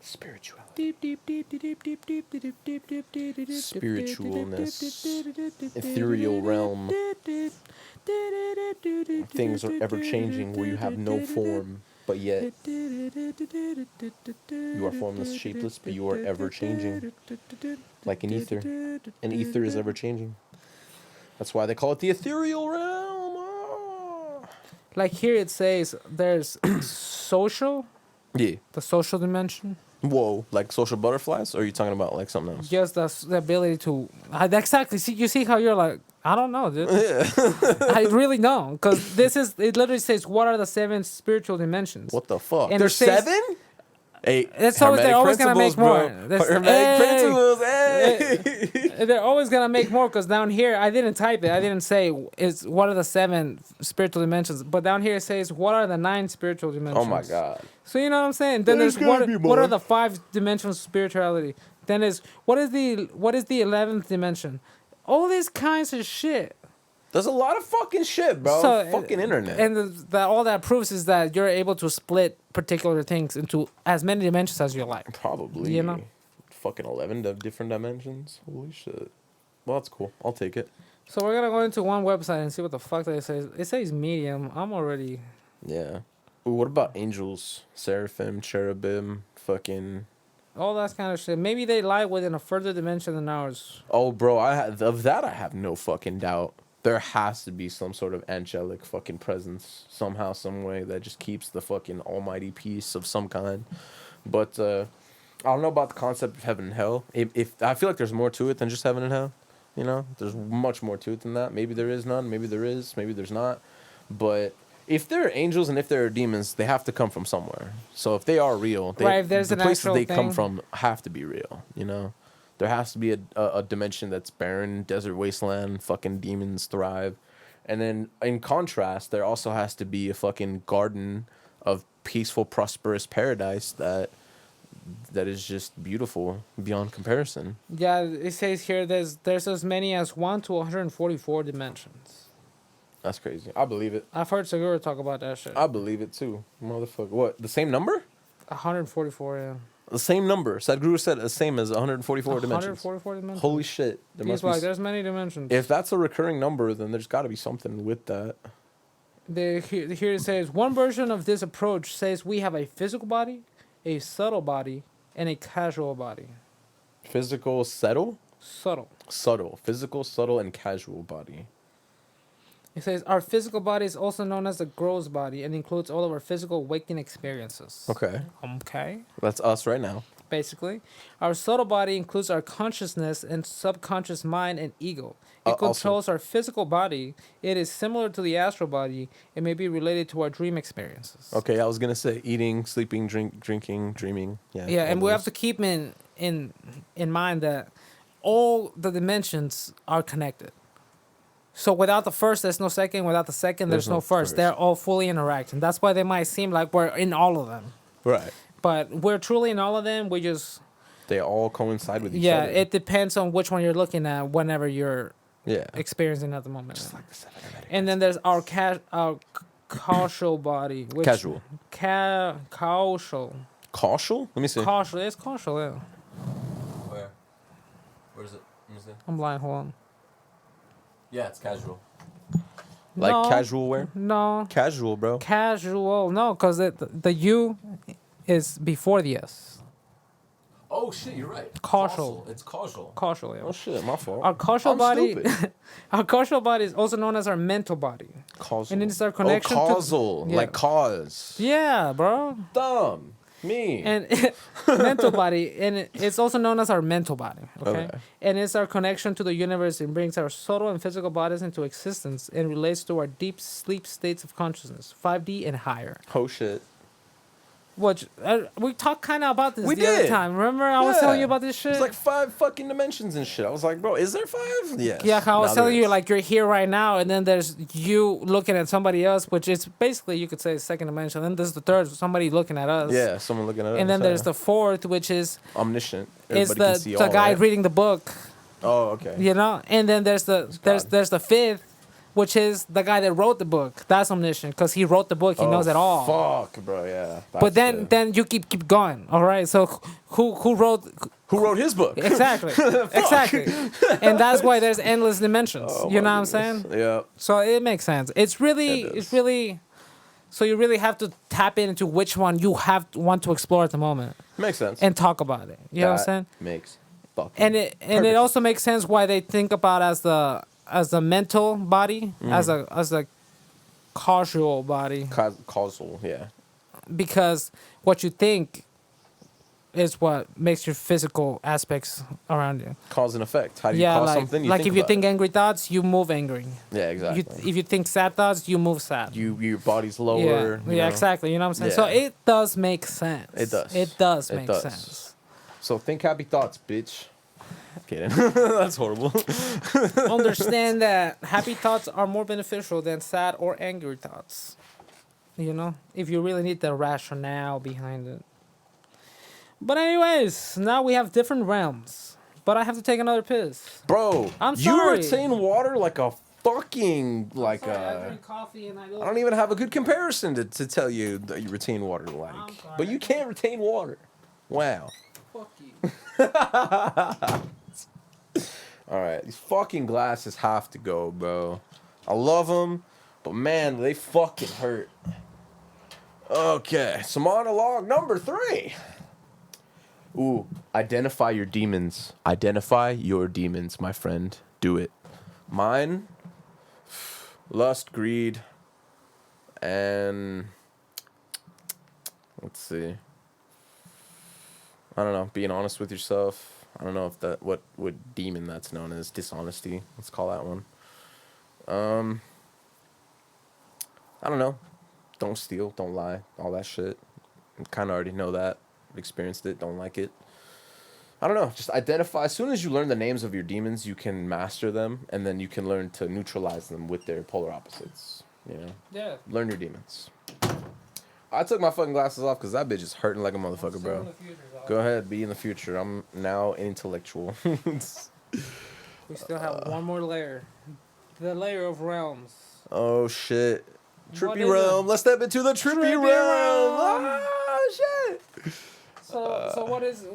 Spirituality. Spiritualness. Ethereal realm. Things are ever changing where you have no form, but yet you are formless, shapeless, but you are ever changing. Like an ether. An ether is ever changing. That's why they call it the ethereal realm. Like here it says there's social. Yeah. The social dimension. Whoa, like social butterflies? Or are you talking about like something else? Just the ability to exactly. See, you see how you're like, I don't know, dude. Yeah. I really don't, because it literally says what are the 7 spiritual dimensions. What the fuck? And There's 7? Hey, they're always gonna make more. Hermetic principles, hey. They're always gonna make more, because down here I didn't type it. I didn't say what are the 7 spiritual dimensions, but down here it says what are the 9 spiritual dimensions. Oh my god. So you know what I'm saying? Then There's there's gotta be what are more. the 5 dimensions of spirituality? Then is what is the 11th dimension? All these kinds of shit. There's a lot of fucking shit, bro. Fucking internet. And all that proves is that you're able to split particular things into as many dimensions as you like. Probably. You know? Fucking 11 different dimensions. Holy shit. Well, that's cool. I'll take it. So we're gonna go into one website and see what the fuck they say. It says medium. I'm already. Yeah. Ooh, what about angels? Seraphim, cherubim, fucking... All that kind of shit. Maybe they lie within a further dimension than ours. Oh, bro, of that I have no fucking doubt. There has to be some sort of angelic fucking presence somehow, some way that just keeps the fucking almighty peace of some kind. But I don't know about the concept of heaven and hell. If I feel like there's more to it than just heaven and hell. You know, there's much more to it than that. Maybe there is none. Maybe there is. Maybe there's not. But if there are angels and if there are demons, they have to come from somewhere. So if they are real, Right, if there's the an places actual they come thing. from have to be real. You know, there has to be a dimension that's barren, desert wasteland, fucking demons thrive. And then in contrast, there also has to be a fucking garden of peaceful, prosperous paradise that is just beautiful beyond comparison. Yeah, it says here there's as many as 1 to 144 dimensions. That's crazy. I believe it. I've heard Segura talk about that shit. I believe it too. Motherfucker. What? The same number? 144, yeah. The same number. Sadhguru said the same as 144 dimensions. 144 dimensions. Holy shit. There He's must be like, there's many dimensions. if that's a recurring number, then there's got to be something with that. Here it says, one version of this approach says we have a physical body, a subtle body, and a casual body. Physical, subtle? Subtle. Subtle. Physical, subtle, and casual body. It says our physical body is also known as the gross body and includes all of our physical waking experiences. Okay. Okay. That's us right now. Basically, our subtle body includes our consciousness and subconscious mind and ego. It Also, controls our physical body. It is similar to the astral body. It may be related to our dream experiences. okay, I was gonna say eating, sleeping, drinking, dreaming. Yeah. Yeah, all and we have those. to keep in mind that all the dimensions are connected. So without the first, there's no second. Without the second, there's no first. They're all fully interacting. That's why they might seem like we're in all of them. Right. But we're truly in all of them. We just They all coincide with each yeah. other. It depends on which one you're looking at whenever you're Yeah. experiencing at the moment. Just like the seven Americans. And then there's our causal body, which Casual. Causal. Causal? Let me see. Causal. It's causal. Yeah. Where? Where is it? Let me see. I'm blind. Hold on. Yeah, it's casual. Like No. casual wear? No. Casual, bro. Casual. No, because the U is before the S. Oh shit, you're right. Causal. It's causal. Causal. Yeah. Oh shit, my fault. Our causal I'm body. stupid. Our causal body is also known as our mental body. Causal. And it's our connection to- Oh, causal. yeah. Like cause. Yeah, bro. Dumb. Me. And mental body, and it's also known as our mental body. Okay? Okay. And it's our connection to the universe and brings our subtle and physical bodies into existence and relates to our deep sleep states of consciousness, 5D and higher. Oh shit. Which we talked kind of about this We the other did. time. Remember, I was telling you about this shit. It's like 5 fucking dimensions and shit. I was like, bro, is there 5? Yes. Yeah, how I was Now telling there you, is. like, you're here right now, and then there's you looking at somebody else, which is basically, you could say, second dimension. Then there's the third, somebody looking at us. Yeah, someone looking at us. And then there's the fourth, which is omniscient. is Everybody can the see the all, guy right? reading the book, Oh, okay. you know. And then there's the God. there's the fifth, which is the guy that wrote the book. That's omniscient because he wrote the book. He knows it all. Fuck, bro, yeah. But That's then you keep going. All right. So who wrote who wrote his book? exactly exactly, and that's why there's endless dimensions. Oh, you know my what I'm goodness. saying? Yeah. So it makes sense. It's really It it's does. really. So you really have to tap into which one you want to explore at the moment Makes sense. and talk about it. You know what I'm saying? Makes fucking And it perfect also makes sense why they think about as the mental body as a causal body, causal, yeah. because what you think is what makes your physical aspects around you. Cause and effect. How do you Yeah, cause like something? You like think if you about think it. angry thoughts, you move angry. Yeah, exactly. If you think sad thoughts, you move sad. Your body's lower. Yeah, you know? exactly. You know what I'm saying? So Yeah. it does make sense. It does. It does It make does. sense. So think happy thoughts, bitch. Kidding. That's horrible. Understand that happy thoughts are more beneficial than sad or angry thoughts. You know, if you really need the rationale behind it. But anyways, now we have different realms. But I have to take another piss. Bro, I'm you sorry. retain water like a fucking like I drink coffee and I don't even have a good comparison to tell you that you retain water like. sorry. But you can't retain water. Wow. Fuck you. All right, these fucking glasses have to go, bro. I love them, but man, they fucking hurt. Okay, so monologue number 3. Ooh, identify your demons. Identify your demons, my friend. Do it. Mine, lust, greed, and let's see. I don't know, being honest with yourself. I don't know if that what demon that's known as. Dishonesty. Let's call that one. I don't know. Don't steal, don't lie, all that shit. Kind of already know that. Experienced it, don't like it. I don't know. Just identify. As soon as you learn the names of your demons, you can master them, and then you can learn to neutralize them with their polar opposites. You know? Yeah. Learn your demons. I took my fucking glasses off because that bitch is hurting like a motherfucker, bro. Go ahead, be in the future. I'm now intellectual. We still have one more layer. The layer of realms. Oh, shit. What Trippy is realm. it? Let's step into the trippy Trippy realm. realm. Ah, shit. So what is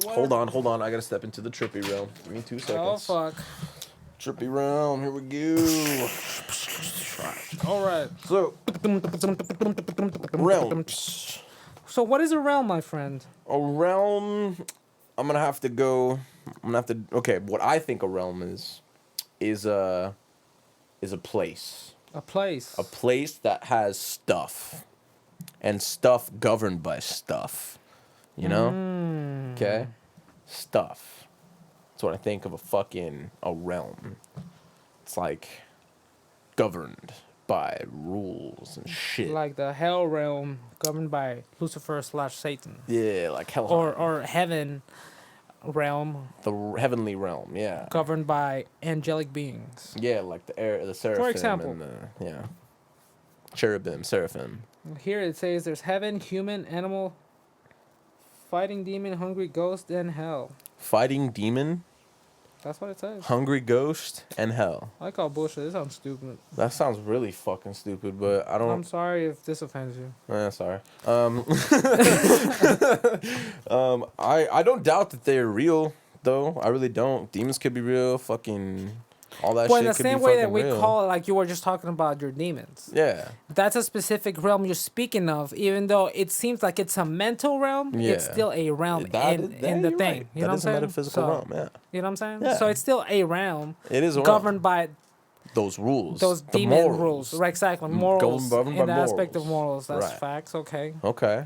Hold on. I gotta step into the trippy realm. Give me 2 Oh seconds. fuck. Trippy realm. Here we go. All right. So, realm. So what is a realm, my friend? A realm. I'm gonna have to go. Okay, what I think a realm is is a place. A place. A place that has stuff. And stuff governed by stuff. You know? Okay? Stuff. That's what I think of a realm. It's like governed by rules and shit. Like the hell realm governed by Lucifer / Satan. Yeah, like hell. Or heaven realm. The heavenly realm, yeah. Governed by angelic beings. Yeah, like the seraphim. For example. And cherubim, seraphim. Here it says there's heaven, human, animal, fighting demon, hungry ghost, and hell. Fighting demon? That's what it says. Hungry ghost and hell. I call bullshit. This sounds stupid. That sounds really fucking stupid, but I don't. I'm sorry if this offends you. Sorry. I don't doubt that they're real though. I really don't. Demons could be real. Fucking all that Well, shit in the could be same fucking way that we real. call it, like you were just talking about your demons. Yeah. That's a specific realm you're speaking of. Even though it seems like it's a mental realm, it's Yeah. still a realm in the you're thing. right. You know what I'm That is a saying? metaphysical realm. Yeah. You know what I'm saying? Yeah. So it's still a realm. It is a realm. governed by Those rules. those The demon morals. rules. Right, exactly. Morals. Governed In by the aspect of morals. morals. That's Right. facts. Okay. Okay.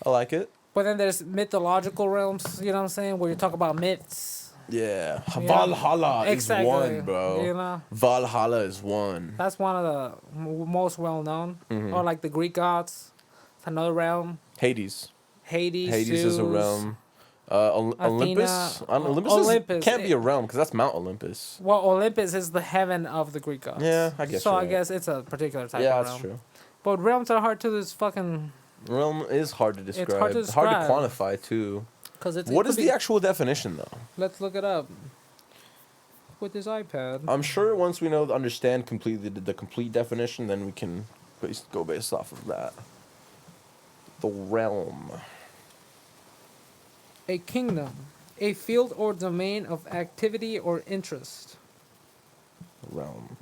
I like it. But then there's mythological realms, you know what I'm saying? Where you talk about myths. Yeah. Yeah. Valhalla Exactly. is one, bro. You know? Valhalla is one. That's one of the most well known. Or like the Greek gods. It's another realm. Hades. Hades. Hades is a Zeus. realm. Olympus. Olympus, Olympus. Can't be a realm because that's Mount Olympus. Well, Olympus is the heaven of the Greek gods. Yeah, I guess So you're I right. guess it's a particular type Yeah, of that's realm. true. But realms are hard to this fucking... Realm is hard to describe. hard to Hard to describe. quantify too. Cause it's, What is the actual definition though? Let's look it up. With this iPad. I'm sure once we understand completely the complete definition, then we can go based off of that. The realm. A kingdom. A field or domain of activity or interest. Realm.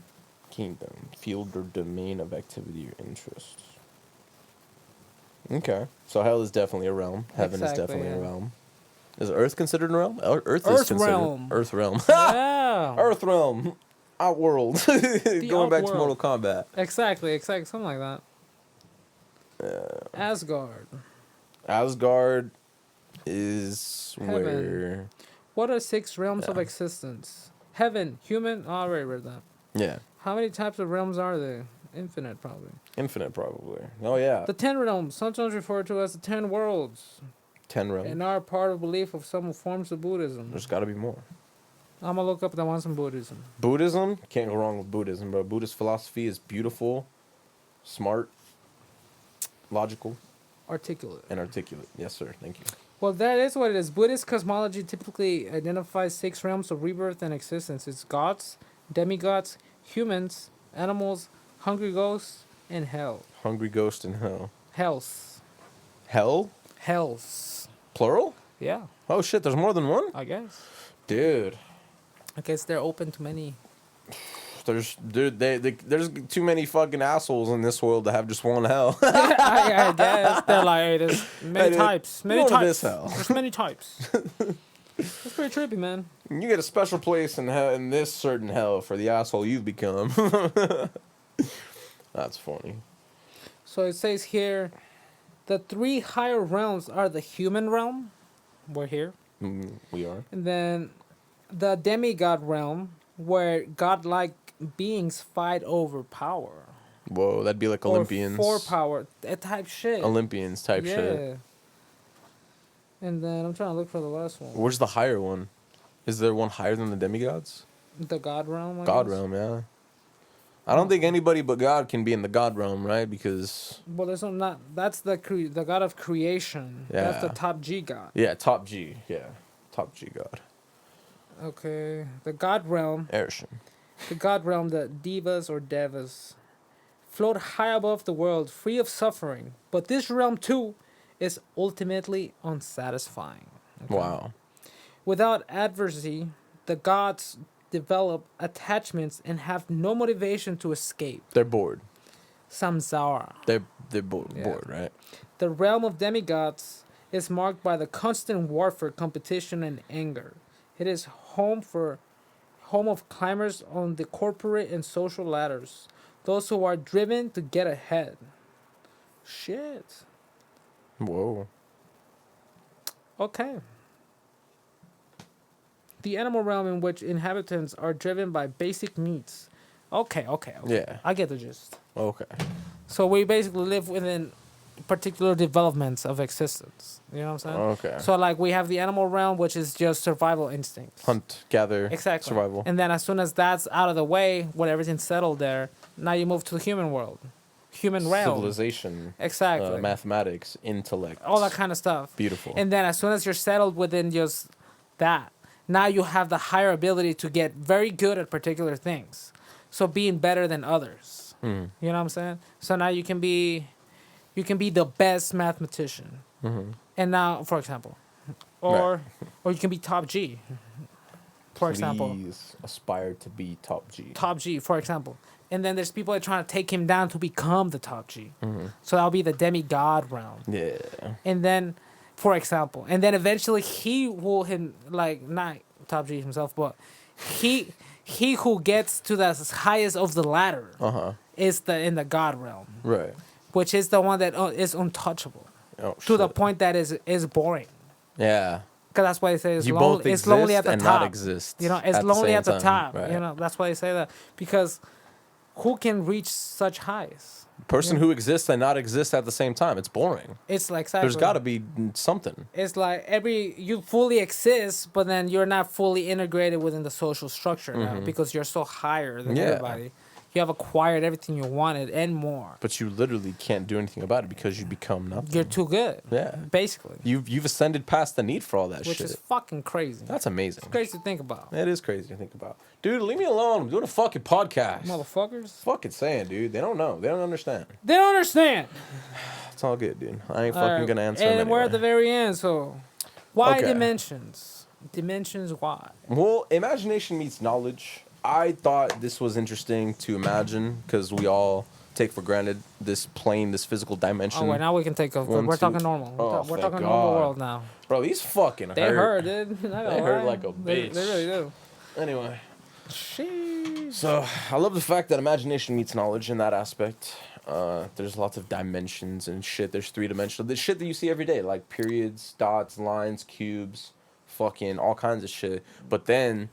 Kingdom. Field or domain of activity or interest. Okay. So hell is definitely a realm. Heaven is Exactly, definitely a yeah. realm. Is Earth considered a realm? Earth is Earth considered realm. Earth realm. Yeah. Earth realm. Outworld. Going back to Outworld. Mortal Kombat. Exactly. Something like that. Asgard. Asgard is Heaven. where. What are 6 realms of existence? Heaven, human. Oh, I already read that. Yeah. How many types of realms are there? Infinite, probably. Infinite, probably. Oh, yeah. The 10 realms, sometimes referred to as the 10 worlds, 10 realms. and are part of belief of some forms of Buddhism. There's got to be more. I'm gonna look up the ones in Buddhism. Buddhism? Can't go wrong with Buddhism, bro. Buddhist philosophy is beautiful, smart, logical, Articulate. and articulate. Yes, sir. Thank you. Well, that is what it is. Buddhist cosmology typically identifies 6 realms of rebirth and existence. It's gods, demigods, humans, animals, hungry ghosts, and hell. Hungry ghost in hell. Hells. Hell? Hells. Plural? Yeah, Oh, shit. There's more than one? I guess. Dude. I guess they're open to many. There's too many fucking assholes in this world to have just one hell. I guess they're like, hey, there's many Hey, types. Many go to types. this hell. There's many types. It's pretty trippy, man. You get a special place in hell, in this certain hell for the asshole you've become. That's funny. So it says here, the 3 higher realms are the human realm. We're here. We are. And then the demigod realm, where godlike beings fight over power. Whoa, that'd be like Olympians. Or for power. That type shit. Olympians type shit. Yeah. And then I'm trying to look for the last one. Where's the higher one? Is there one higher than the demigods? The god realm, I God guess? realm, yeah. I don't think anybody but God can be in the God realm, right? Because Well, there's not. That's the god of creation. That's the Yeah. top G god. yeah, top G, yeah, top G God. Okay, the god realm. Erishin. The god realm, the devas or devas, float high above the world, free of suffering. But this realm too is ultimately unsatisfying. Okay? Wow. Without adversity, the gods develop attachments and have no motivation to escape. They're bored. Samsara. They're bored, Yeah. bored, right? The realm of demigods is marked by the constant warfare, competition, and anger. It is home of climbers on the corporate and social ladders. Those who are driven to get ahead. Shit. Whoa. Okay. The animal realm in which inhabitants are driven by basic needs. Okay. Yeah. I get the gist. Okay. So we basically live within particular developments of existence. You know what I'm saying? Okay. So like we have the animal realm, which is just survival instincts. Hunt, gather, Exactly. survival. And then as soon as that's out of the way, when everything's settled there, now you move to the human world. Human realm. Civilization. Exactly. Mathematics, intellect. All that kind of stuff. Beautiful. And then as soon as you're settled within just that, now you have the higher ability to get very good at particular things. So being better than others. Mm-hmm. You know what I'm saying? So now you can be the best mathematician. Mm-hmm. And now, for example, or you can be top G. For example, Please aspire to be top G. top G, for example. And then there's people that are trying to take him down to become the top G. Mm-hmm. So that'll be the demigod realm. Yeah. And then, for example, and then eventually he will not top G himself, but he who gets to the highest of the ladder is in the god realm, Right. which is the one that is untouchable Oh, to the shit. point that is boring. Yeah. Because that's why they say it's You lonely. both It's lonely at exist the and top. not exist You know, it's at the lonely same at the time. top. Right. You know, that's why they say that, because who can reach such highs? Person who exists and not exist at the same time. It's boring. It's like There's got to be something. It's like you fully exist, but then you're not fully integrated within the social structure now because you're so higher than everybody. You have acquired everything you wanted and more. But you literally can't do anything about it because you become nothing. You're too good. Yeah. Basically. You've ascended past the need for all that Which shit. is fucking crazy. That's amazing. It's crazy to think about. It is crazy to think about. Dude, leave me alone. I'm doing a fucking podcast. Motherfuckers. Fucking saying, dude. They don't know. They don't understand. They don't understand. It's all good, dude. I ain't All fucking right, gonna answer and them we're anyway. at the very end, so why Okay. dimensions? Dimensions why? Well, imagination meets knowledge. I thought this was interesting to imagine because we all take for granted this plane, this physical dimension. Oh wait, now we can take a One, we're two- talking normal. Oh, We're thank talking normal God. world now. Bro, these fucking They hurt, dude. They hurt like a bitch. They really do. Anyway, Sheesh. so I love the fact that imagination meets knowledge in that aspect. There's lots of dimensions and shit. There's three-dimensional. There's shit that you see every day, like periods, dots, lines, cubes, fucking all kinds of shit. But then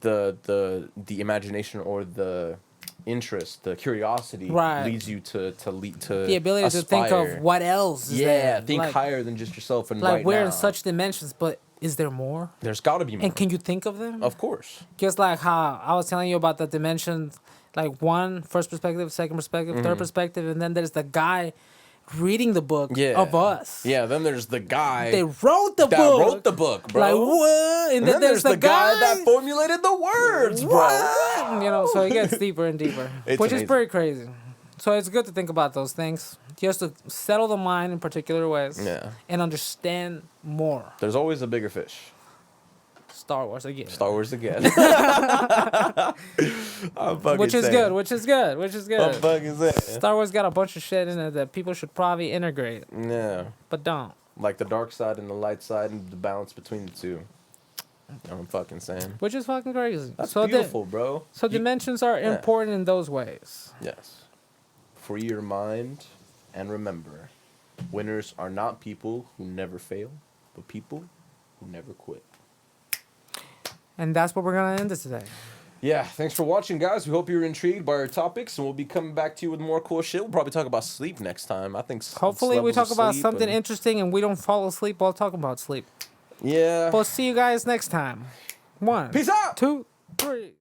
the imagination or the interest, the curiosity leads you to The ability to think aspire. of what else is Yeah, there. think like, higher than just yourself and like right we're now. in such dimensions, but is there more? There's got to be more. And can you think of them? Of course. Just like how I was telling you about the dimensions, like one, first perspective, second perspective, third perspective, and then there's the guy reading the book of us. Yeah, then there's the guy They wrote the that book. wrote the book, bro. Like what? And then there's the guy that formulated the words, bro. What? You know, so it gets deeper and deeper, It's which is amazing. pretty crazy. So it's good to think about those things, just to settle the mind in particular ways, Yeah. and understand more. There's always a bigger fish. Star Wars again. Star Wars again. I'm fucking Which is saying. good, which is good, which is I'm good. fucking saying. Star Wars got a bunch of shit in it that people should probably integrate, Yeah. but don't. Like the dark side and the light side and the balance between the two. I'm fucking saying. Which is fucking crazy. That's so beautiful, bro. So You- dimensions are yeah. important in those ways. Yes. Free your mind and remember, winners are not people who never fail, but people who never quit. And that's what we're gonna end it today. Yeah, thanks for watching, guys. We hope you're intrigued by our topics, and we'll be coming back to you with more cool shit. We'll probably talk about sleep next time. I think. Hopefully we levels talk of about sleep something and- interesting and we don't fall asleep while talking about sleep. Yeah. We'll see you guys next time. 1, Peace out. 2, 3.